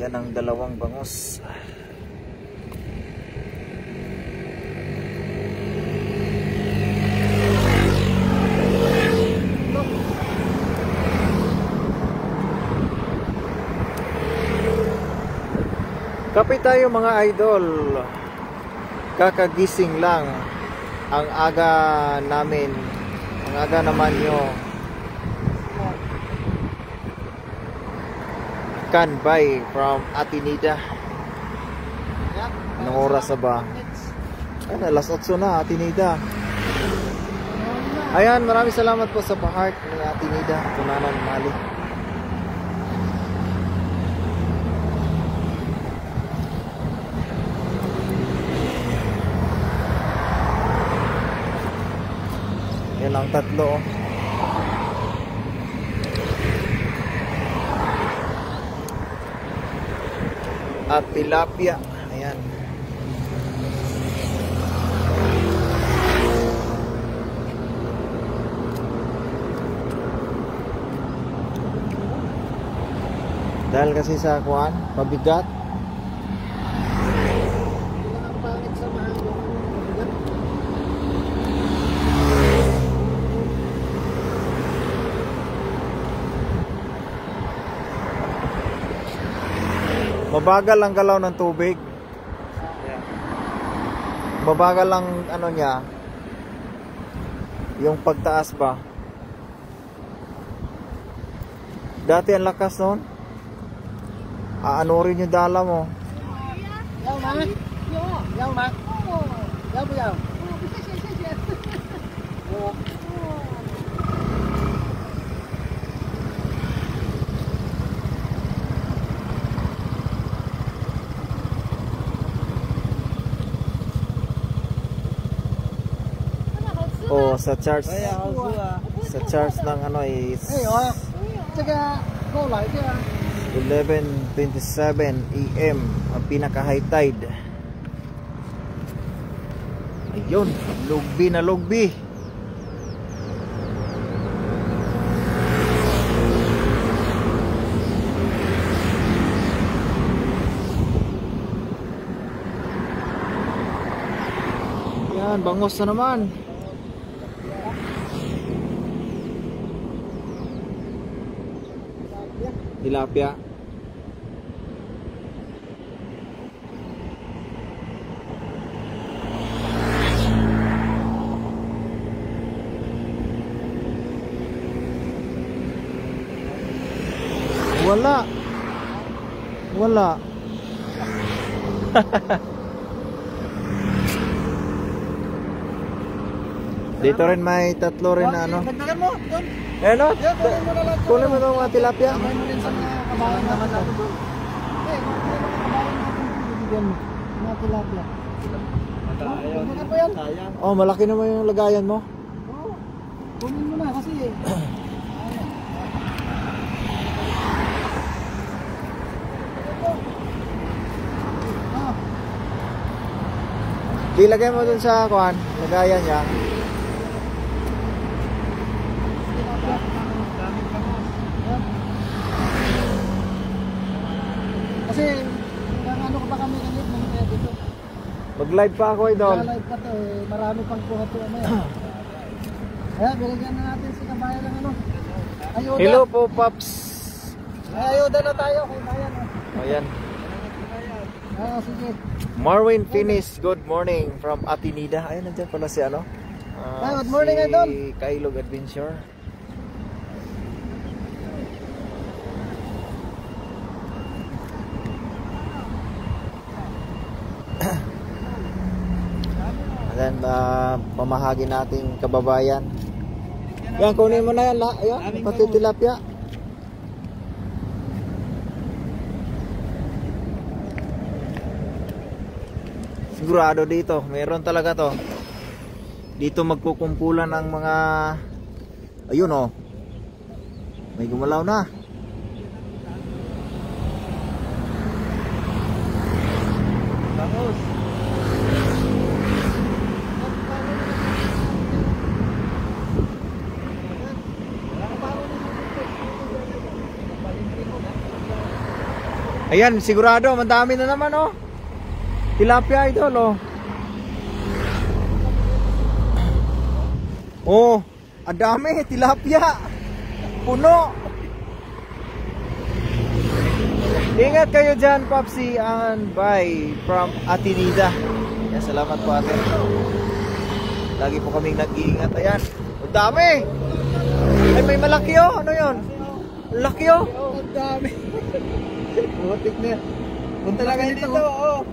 A: Yan ang dalawang bangus. Kape tayo mga idol. Kakagising lang. Ang aga namin. Ang aga naman nyo. Kanbay from Atinida. Anong oras na ba? Ay, alas 8 na, Atinida. Ayan, maraming salamat po sa pa-heart ni Atinida. Tunanan Mali. Yan ang tatlo. At tilapia. Ayan. Dahil kasi sa kuan, pabigat.
B: Ang pangit sa mahalo. Mabigat.
A: Mabagal ang galaw ng tubig. Mabagal ang ano niya. Yung pagtaas ba. Dati ang lakas noon. Ano rin yung dala mo.
B: Yaw ma? Yaw ma? Yaw po yaw? Oo.
A: Oh, sa charge. Sa charge ng ano is
B: Hey, oh. Tsaka, gola, ito ah.
A: 11:27 AM ang pinaka high tide. Ayun, lugbi na lugbi. Yan, bangos na naman. Tilapia. Wala. Wala. Dito rin may tatlo rin na ano.
B: Dagdagan mo, doon.
A: Ano?
B: Yan, kunin mo na lang.
A: Kunin mo itong mga tilapia.
B: Kunin mo rin sa mga kabayan naman natin doon. Eh, kunin mo mga kabayan natin doon. Bibigyan mo. Mga tilapia. Dagdagan mo yan.
A: Oh, malaki naman yung lagayan mo.
B: Oo. Kunin mo na kasi
A: Ilagay mo dun sa kuan, lagayan niya.
B: kasi ang ano ko pa kami ganit ng dito.
A: Mag-live pa ako, idol.
B: Live pa to eh, marami pang kuha to ano yan. Kaya binigyan na natin si kabayan ng ano. Ayuda.
A: Hello po, Paps.
B: May ayuda na tayo kay Bayan.
A: Ayan.
B: Sige.
A: Marwin Finis, good morning from Atinida. Ayun, nandiyan pala si ano?
B: Good morning, Idol.
A: Si Kailog Adventure. Ayan, pamahagi nating kababayan. Yan, kunin mo na yan. Ayan, pati tilapia. Sigurado dito, meron talaga to. Dito magkukumpulan ang mga, ayun oh, may gumalaw na.
C: Bangos.
A: Ayan, sigurado, madami na naman oh. Tilapia idol oh. Oh, ang dami tilapia. Puno. Ingat kayo dyan, Popsi and bye from Atinida. Yan, salamat po ate. Lagi po kaming nag-iingat. Ayan, ang dami. Ay, may malaki oh. Ano yun? Laki oh.
C: Ang dami. Butik na. Punta lang kayo dito. Oh.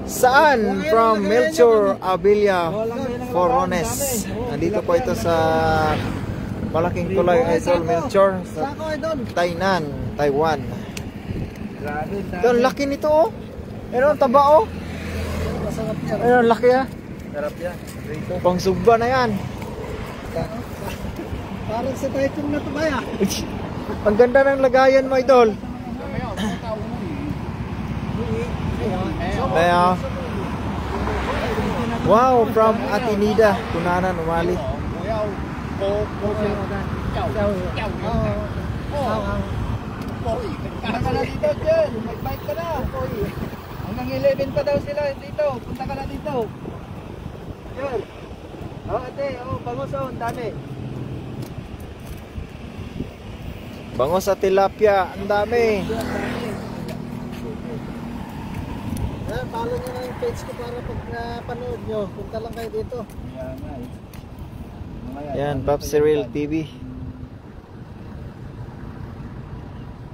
A: Saan? From Melchor Abilia Forones. Nandito po ito sa malaking tulay idol Melchor sa
B: Sako Idol.
A: Tainan, Taiwan.
C: Grabe.
A: Ito, ang laki nito oh. Ano, ang taba oh.
B: Masarap yan.
A: Ano, ang laki ah.
C: Sarap yan. Rito.
A: Pang sugba na yan.
B: Parang sa typhoon na to ba ya?
A: Ang ganda ng lagayan mo idol. Kaya, wow, from Atinida, Kunanan, Umali.
C: Punta ka na dito, Jen. Mag-bike ka na. Hanggang 11 pa daw sila dito. Punta ka na dito. Jen. Oh, ate. Oh, bangos oh. Ang dami.
A: Bangos sa tilapia, ang dami.
B: Follow nyo na yung page ko para pag napanood nyo, punta lang kayo dito.
A: Yan, Pops Cyril TV.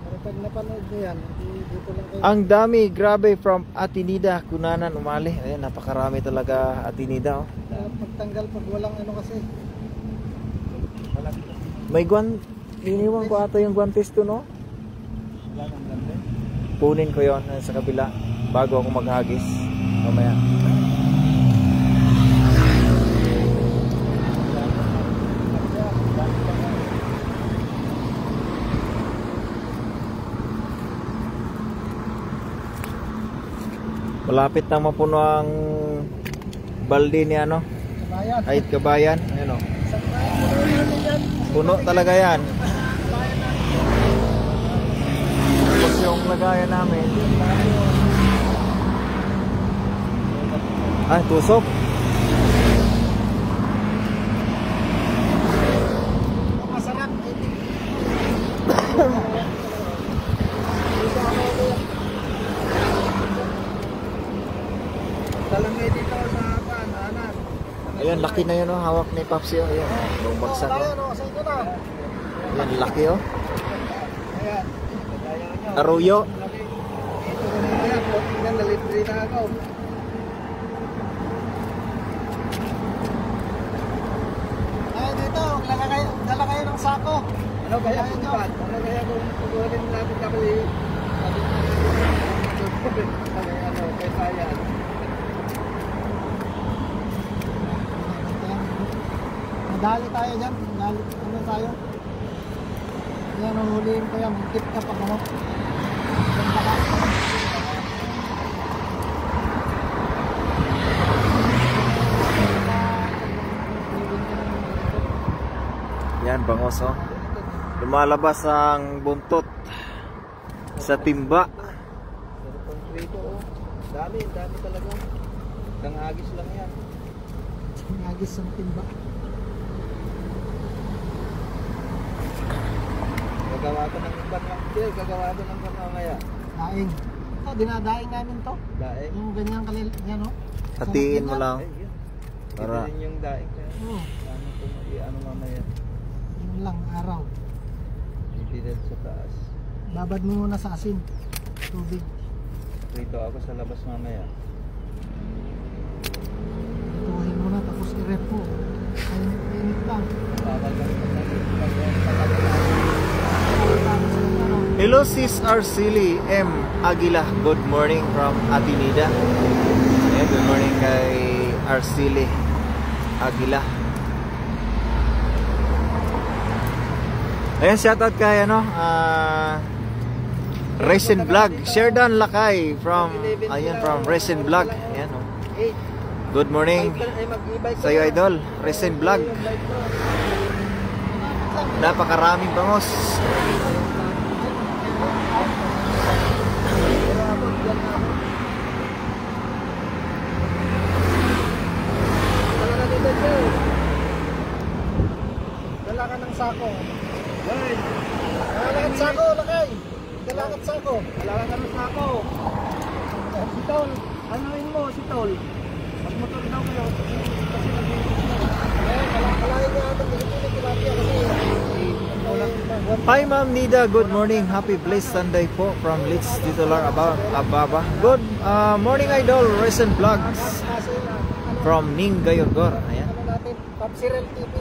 B: Para pag napanood nyo yan, dito lang kayo.
A: Ang dami, grabe, from Atinida, Kunanan, Umali. Ayan, napakarami talaga Atinida. Oh.
B: Pagtanggal pag walang ano kasi.
A: May guwan, iniwan ko ata yung guantes to, no?
C: Wala kang ganda.
A: Kunin ko yon sa kabila bago ako maghagis mamaya. Malapit na mapuno ang balde ni ano,
B: Kabayan.
A: Ait Kabayan. Ayun oh.
B: Sa kabayan, puno natin yan.
A: Puno talaga yan. Tapos yung lagayan namin. Ay, tusok.
B: Masarap.
C: Talang ngayon dito sa pananan.
A: Ayan, laki na yun oh. Hawak ni Papsi oh. Ayan, buong bagsak oh.
B: Kabayan, sa inyo na.
A: Ayan, laki oh.
C: Ayan.
A: Arroyo.
C: Ito ko na yan. Tingnan, nalibre na ako.
B: Ay, dito, dala kayo ng sako.
C: Ano kaya kung pat? Ano kaya kung kukunin natin kami? Ano, kay Sayan.
B: Madali tayo dyan. Madali, ano tayo? Yan, huhulihin ko yan. Tip ka pa ano. Ganda ka.
A: Yan, bangos oh. Lumalabas ang buntot sa timba.
C: Pero konkreto oh. Dami talaga. Isang agis lang yan.
B: Nagis ang timba.
C: Gagawa ko ng ibang lang. Gagawa ko ng ibang mamaya.
B: Daing. Ito, dinadaing namin to.
C: Daing.
B: Yung ganyan kalil, yan o.
A: Hatiin mo lang.
C: Ay, yun.
A: Para-
C: Ito din yung daing na.
B: Oo.
C: Ano ito, ano mamaya.
B: Yun lang, araw.
C: Ipilit sa taas.
B: Babad mo muna sa asin. Tubig.
C: Rito ako sa labas mamaya.
B: Tuwahin mo na, tapos i-rep mo. Init lang.
C: Bakal lang ito na.
A: Hello sis Arceli M. Aguila. Good morning from Atinida. Ayan, good morning kay Arceli Aguila. Ayan, shoutout kay Racing Vlog. Sherdan Lakay from Racing Vlog. Ayan, oh.
C: 8.
A: Good morning sa iyo, idol. Racing Vlog. Napakaraming bangos.
B: Dala ka ng sako. Dala ka ng sako, lakay. Dala ka ng sako.
C: Wala ka ng sako. Si Tol, anuin mo si Tol. Magmotor daw kayo. Kasi
B: Kalahin niya itong Pilipino tilapia kasi
A: Hi Ma'am Nida, good morning. Happy blessed Sunday po from Leeds Titular Ababa. Good morning, idol. Recent vlogs from Ning Gayorgor. Ayan.
B: ano natin, Popsicle TV.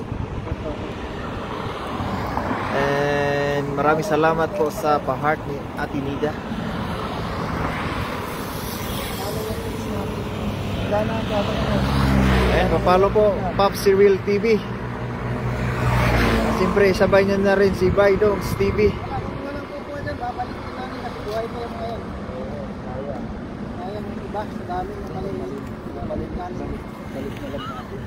A: And maraming salamat po sa pa-heart ni Ate Nida.
B: Wala na ang gagawin.
A: Ayan, papalo po Popsicle TV. Siyempre, sabay nyo na rin si Baidongs TV.
B: Walang kukuha dyan, babalik din namin kasi buhay pa yung ngayon. Kaya yung iba, sa dami yung maliliit. Babalik namin.
C: balik na lang natin.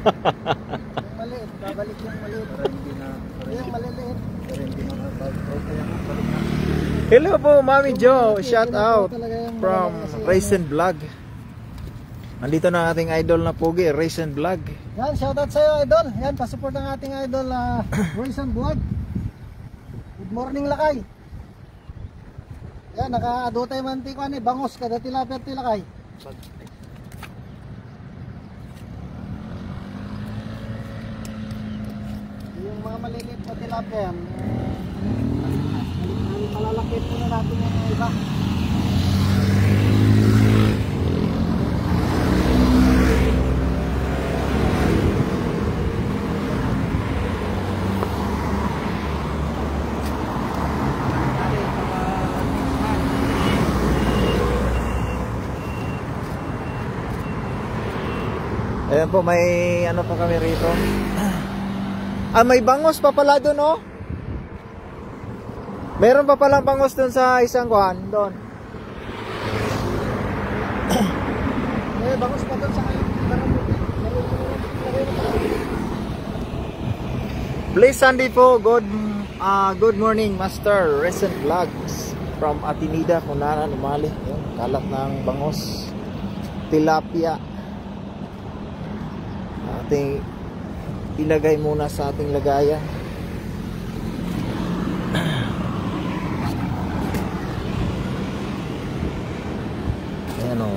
B: Yung maliit, babalik yung maliit.
C: Para hindi na,
B: Yung maliliit.
C: para hindi na mabalik. Okay lang, balik na.
A: Hello po, Mami Jo. Shout out from Racing Vlog. Nandito na ang ating idol na pogi, Racing Vlog.
B: Yan, shoutout sa iyo, idol. Yan, pasupport ang ating idol, Racing Vlog. Good morning, lakay. Yan, naka-adutay man ti ko ani, bangos kada tilapia ti lakay. Yung mga maliliit na tilapia yan, palalakit muna natin yung iba.
A: Ayan po, may ano pa kami rito. May bangos pa pala doon, oh. Meron pa palang bangos doon sa isang kuhan, doon.
B: Bangos pa doon sa kayo.
A: Please Sunday po, good morning Master Recent Vlogs from Atinida, Kunanan, Umali. Ayan, kalat ng bangos, tilapia. Ating ilagay muna sa ating lagayan. Ayan o,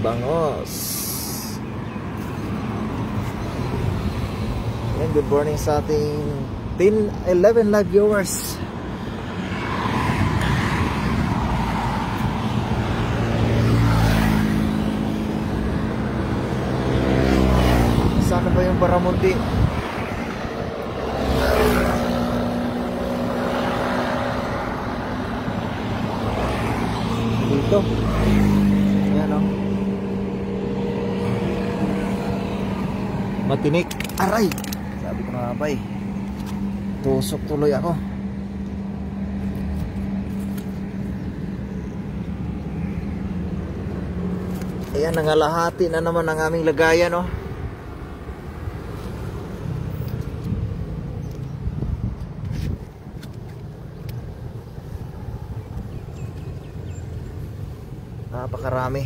A: bangos. Ayan, good morning sa ating 11 live viewers. Sana ba yung Baramundi? Dito. Ayan o. Matinik. Aray! Sabi ko na nga ba eh. Tusok tuloy ako. Ayan, nangalahati na naman ang aming lagayan o. Napakarami.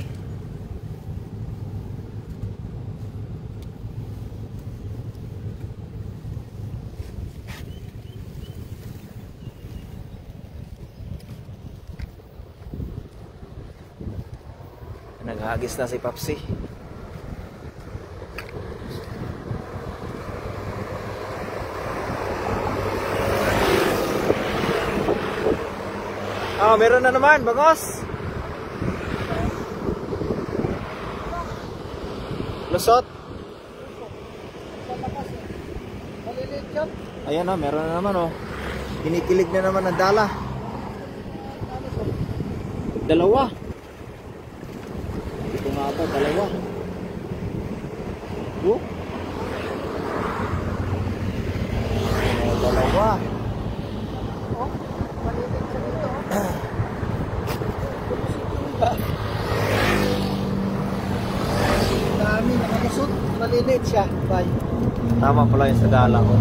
A: naghagis na si Papsi. Meron na naman, bangos. Lusot.
B: Maliliit yan.
A: Ayan meron na naman Kinikilig na naman ang dala. Dalawa. Ito nga ata, dalawa. Dalawa.
B: Oh, maliliit siya dito. Dami, nakalusot. Maliliit siya. Bye.
A: Tama pala yung sa dala ko.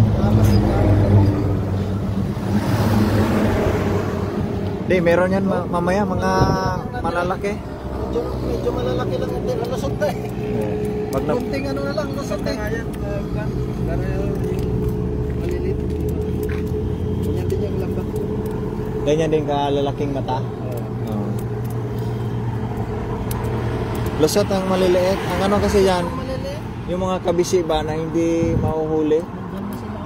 A: Di, meron yan mamaya mga malalaki.
B: Medyo malalaki lang hindi nalusot na eh.
A: Pag na
B: Kunting ano na lang, lusot eh.
C: Ayan, malilit. Ganyan din yung lambak.
A: ganyan din kalalaking mata. Lusot ang maliliit. Ang ano kasi yan,
B: Maliliit.
A: yung mga kabisi ba na hindi mahuhuli.
B: Nandyan na sila.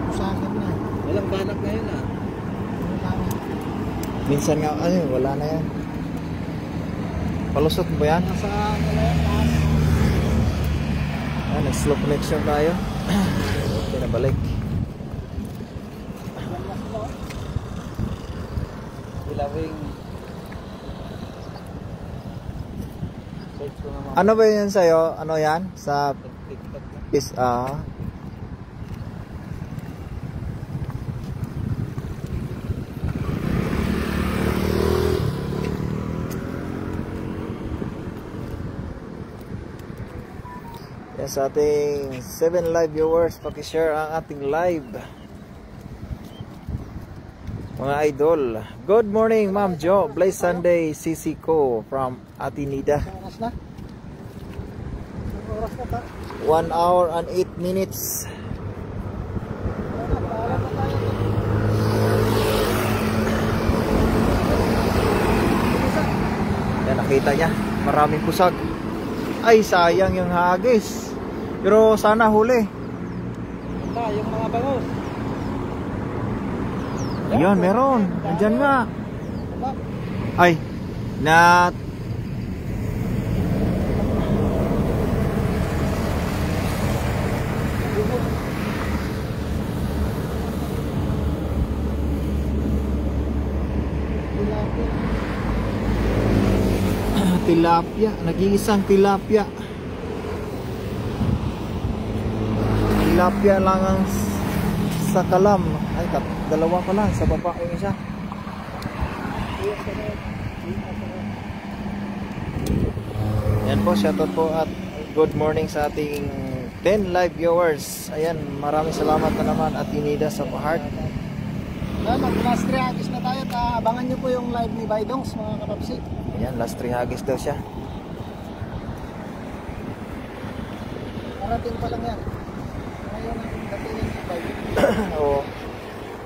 B: Usahan na.
C: Walang banak ngayon ah.
A: Minsan nga, wala na yan. Palusot ba yan?
B: Nasa ano na yan, taas.
A: Nag-slow connection tayo. Okay, nabalik.
C: Ilawing.
A: Ano ba yan sa'yo? Ano yan? Sa
C: TikTok na.
A: Yan sa ating 7 live viewers, pakishare ang ating live. Mga idol. Good morning, Ma'am Jo. Blessed Sunday, Sisi ko from Atinida.
B: Oras na? Oras na ta?
A: 1 hour and 8 minutes. Yan, nakita niya. Maraming pusag. Ay, sayang yung hagis. Pero sana huli.
C: Ito, yung mga bangus.
A: Ayun, meron. Nandyan nga. Ay, na... tilapia, nag-iisang tilapia. Tilapia lang ang sa kalam. Ay, dalawa pa lang sa baba yung isa. Yan po, shoutout po at good morning sa ating 10 live viewers. Ayan, maraming salamat na naman at Atinida sa heart.
B: Last 3 hagis na tayo. Abangan nyo po yung live ni Baidongs, mga kapapsi.
A: Ayan, last 3 hagis daw siya.
B: Parating pa lang yan. Ngayon ang datingin ni Baidongs.
A: Oo.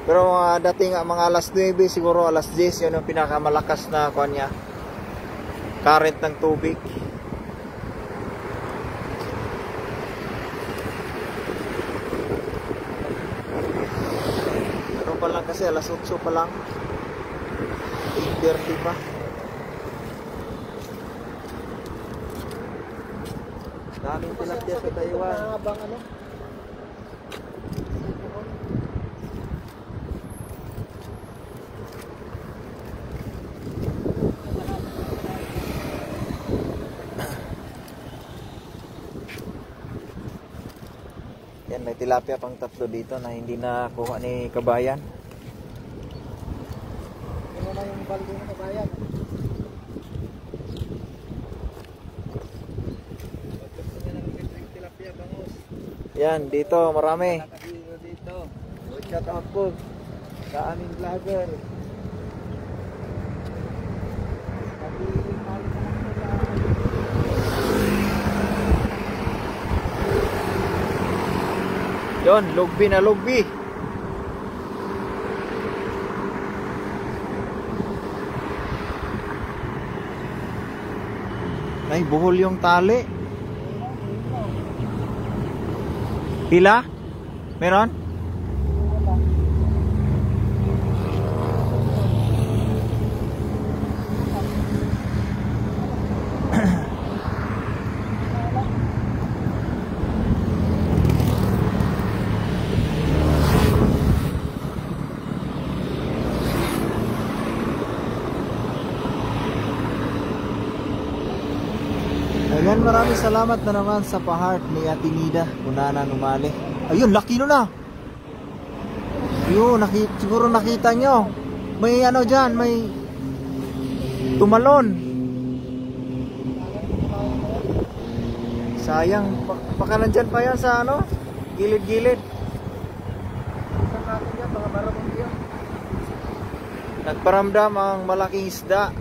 A: Pero dating mga alas 9, siguro alas 10, yun yung pinakamalakas na kuan niya. Current ng tubig. Pero pa lang kasi alas 8 pa lang. 8:30 pa. Daming tilapia sa Taiwan.
B: Habang ano?
A: Yan, may tilapia pang 3 dito na hindi nakuha ni Kabayan.
B: Ano na yung balde ng kabayan?
C: Tilapia bangus.
A: Yan, dito marami.
C: Nakabilo dito. Shout out po sa aming vlogger.
A: Yon, lugbi na lugbi. Ay, buhol yung tali. Pila? Meron? Ayan, maraming salamat na naman sa pa-heart ni Ate Nida. Kunana numali. Ayun, laki nun ah. Yun, siguro nakita nyo. May ano dyan, may tumalon. Sayang, baka nandyan pa yan sa ano, gilid-gilid.
B: Isang natin yan, mga barabong yan.
A: Nagparamdam ang malaking isda.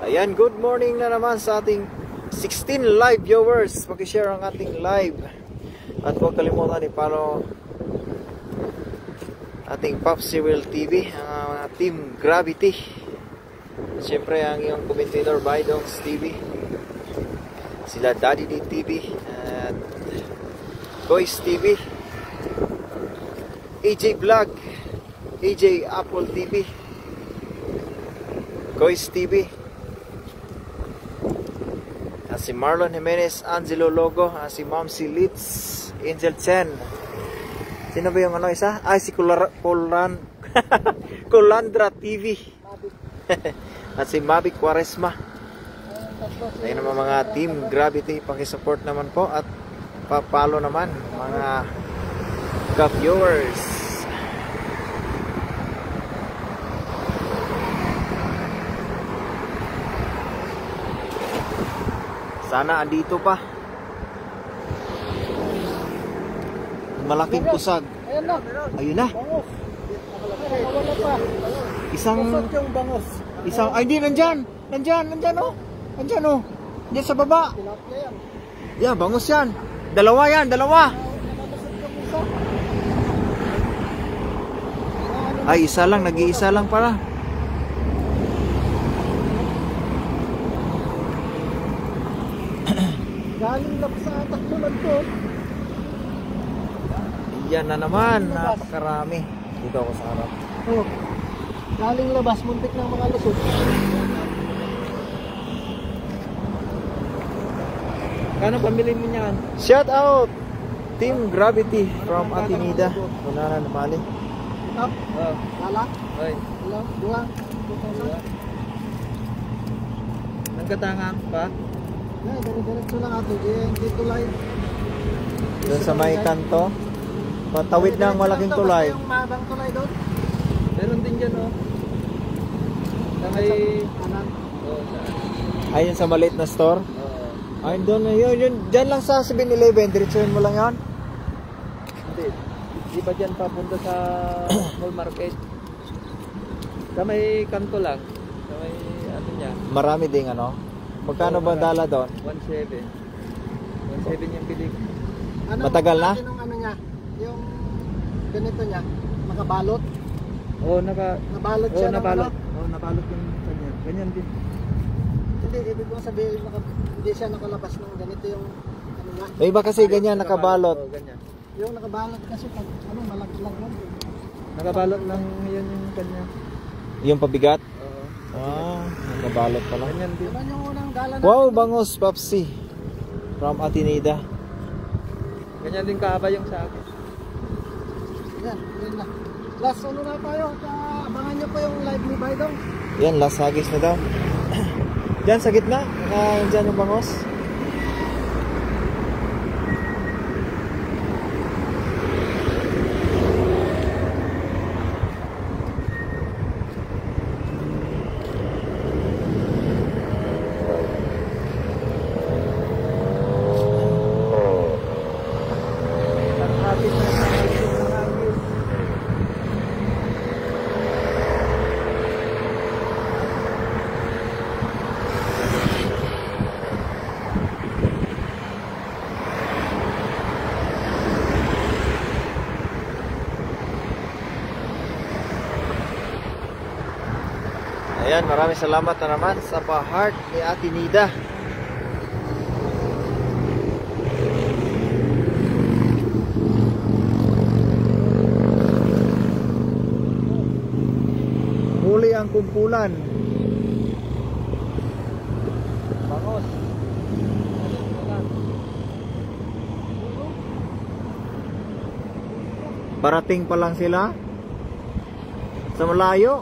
A: Ayan, good morning na naman sa ating 16 live viewers. Paki-share ang ating live. At huwag kalimutan i-follow ating Popsi World TV, ang Team Gravity. At syempre ang iyong commentator Bidongs TV. Sila Daddy D TV at Boys TV, AJ Vlog, AJ Apple TV, Boys TV. Si Marlon Jimenez, Angelo Logo, si Ma'am si Litz, Angel Chen. Sino ba yung ano isa? Ay, si Colandra TV. At si Mavic Quaresma. Ayun naman mga Team Gravity, pakisupport naman po at papalo naman mga ka-viewers. Sana andito pa. Malaking pusag.
B: Ayan na.
A: Ayun na.
B: Bangos. Wala pa.
A: Isang
B: Pusot yung bangos.
A: ay hindi, nandyan oh. Nandyan oh. Diyan sa baba.
B: Tilapia yan.
A: Yeah, bangus yan. Dalawa yan, dalawa.
B: Nabasot yung isa.
A: Ay, isa lang, nag-iisa lang pala.
B: Galing lang sa takbulan ko.
A: Yan na naman, napakarami. Dito ako sa harap.
B: Oh. Galing labas, muntik ng mga lusot.
C: Kano pamili mo niyan?
A: Shout out Team Gravity from Atinida. Kunana namali.
B: Up.
C: Oh.
B: Lala.
C: Oy.
B: Hello. Dua. 2,000.
C: Nagkatangan pa?
B: Yeah, dire-diretso lang ato. Dito live.
A: Doon sa may kanto. Patawid ng malaking tulay.
B: Yung mabang tulay doon.
C: Meron din dyan oh. Sa may...
B: Kanan.
C: Oh, sa...
A: Ayun sa maliit na store.
C: Oo.
A: Ayun doon, yun. Diyan lang sa 7-Eleven. Diretsuhin mo lang yan.
C: Hindi. Di ba dyan papunta sa mall market? Sa may kanto lang. Sa may ano niya.
A: Marami ding ano. Magkano ba dala doon?
C: 1.7. 1.7 yung bilig.
B: Ano,
A: Matagal na?
B: Yung ano niya, yung ganito niya, nakabalot.
C: Oo,
B: Nabalot siya. ng
C: nabalot.
B: ano.
C: Oo, nabalot yung kanya. Ganyan din.
B: Hindi, ibig kong sabihin, hindi siya nakalabas ng ganito yung ano niya.
A: May iba kasi ganyan nakabalot.
C: Oo, ganyan.
B: Yung nakabalot kasi pag ano, malaglag lang.
C: Nakabalot lang yun yung kanya.
A: Yung pabigat.
C: Oo.
A: Nakabalot pala.
C: Ganyan din.
B: Ano yung unang dala na?
A: Wow, bangus Popsi from Atinida.
C: Ganyan din kahaba yung sa akin.
B: Yan, yun na. Last ano na tayo, abangan nyo po yung live ni Bidong.
A: Yan, last hagis na daw. Diyan sa gitna, dyan yung bangos. maraming salamat na naman sa pa-heart ni Ate Nida. Huli ang kumpulan. Bangos. Parating pa lang sila sa malayo.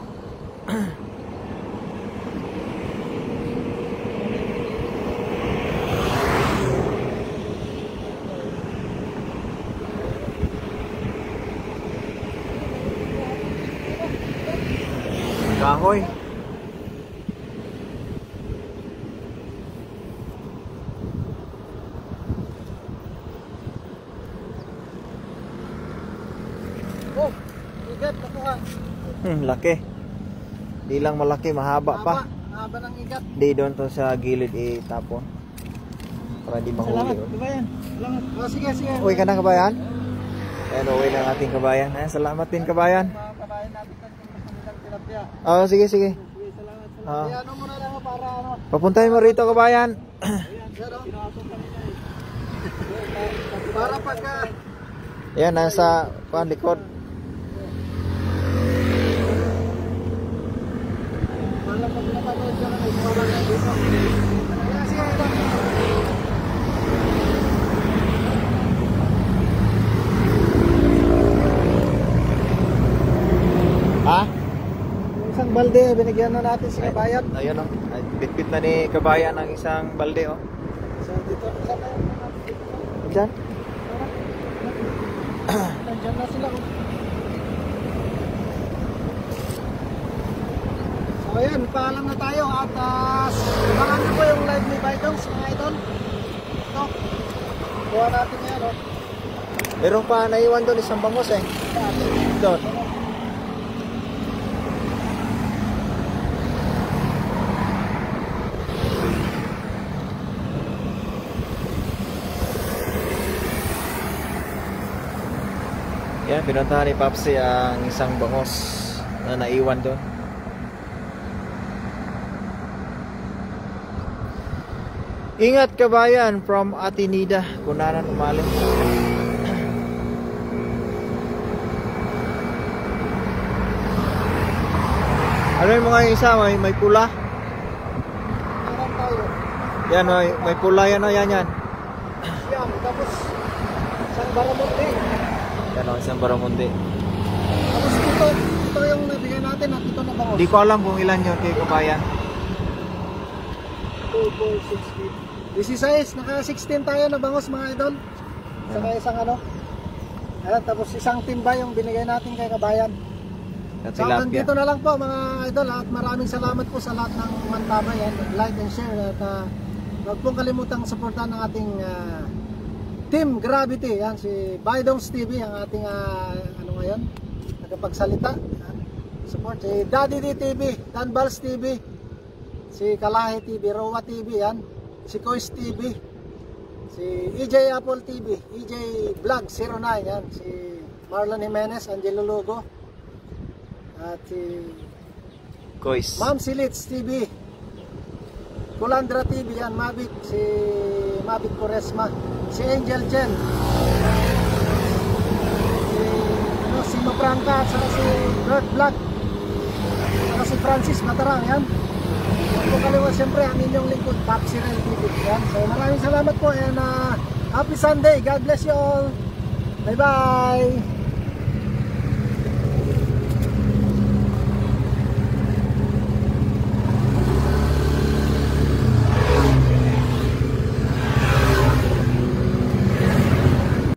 A: Kahoy.
B: Oh, igat nakuha.
A: Laki. Di lang malaki, mahaba pa.
B: Haba ng igat.
A: Di doon to sa gilid itapon. Para di mahuli.
C: Salamat,
A: Oh.
C: kabayan. Salamat.
B: Oh, sige, sige.
A: Uwi ka na, kabayan? Ayan, uwi na ating kabayan. Ayan, salamat din, kabayan.
C: Mga kabayan natin sa kanilang tilapia.
A: Oo, sige, sige.
C: Sige, salamat.
A: Ah,
B: Ano mo na lang para ano.
A: papuntahin mo rito, kabayan.
B: Zero. Para pagka
A: Ayan, nasa likod.
B: para pag napanood ka na para na dito. Kaya sige ito.
A: Ha?
B: Isang balde binigyan na natin si kabayan.
A: Ayun, oh. Ay, bitbit na ni kabayan ang isang balde, oh.
B: So dito sa
A: Diyan.
B: nandiyan na sila. So ayan, paalam na tayo at abangan nyo po yung live ni Bidongs mga idol. Ito. Kuha natin yan, oh.
A: Meron pa naiwan doon isang bangos, eh. Doon. Yan, pinuntahan ni Papsi ang isang bangos na naiwan doon. Ingat kabayan from Ate Nida, Kunanan, Umalim. Ano yung mga isa? May pula?
B: Aram tayo.
A: Yan, may pula yan, yan, yan.
B: Yan, tapos isang baramundi.
A: Yan, isang baramundi.
B: Tapos ito yung nabigay natin at ito na bangos.
A: Di ko alam kung ilan yun kay kabayan.
B: 2, 4, 16. 16, naka 16 tayo na bangos mga idol. Saka isang ano. Ayan, tapos isang timba yung binigay natin kay kabayan.
A: At
B: So hanggang
A: tilapia.
B: dito na lang po mga idol at maraming salamat po sa lahat ng mantama yan. Like and share at huwag pong kalimutang suportahan ng ating Team Gravity. Yan, si Bidongs TV ang ating ano ngayon, nagpagsalita. Support si Daddy D TV, Dan Bals TV, si Kalahi TV, Rowa TV yan, si Kois TV, si EJ Apple TV, EJ Vlog 09 yan, si Marlon Jimenez, Angelo Lugo, at si
A: Kois.
B: Ma'am Silits TV, Kulandra TV yan, Mavic, si Mavic Coresma, si Angel Jen, si Mapranca, saka si Bird Vlog, saka si Francis Matarang yan. Huwag po kalimutan siyempre ang inyong lingkod, Papsi Rel TV yan. So maraming salamat po and happy Sunday, God bless you all, bye bye.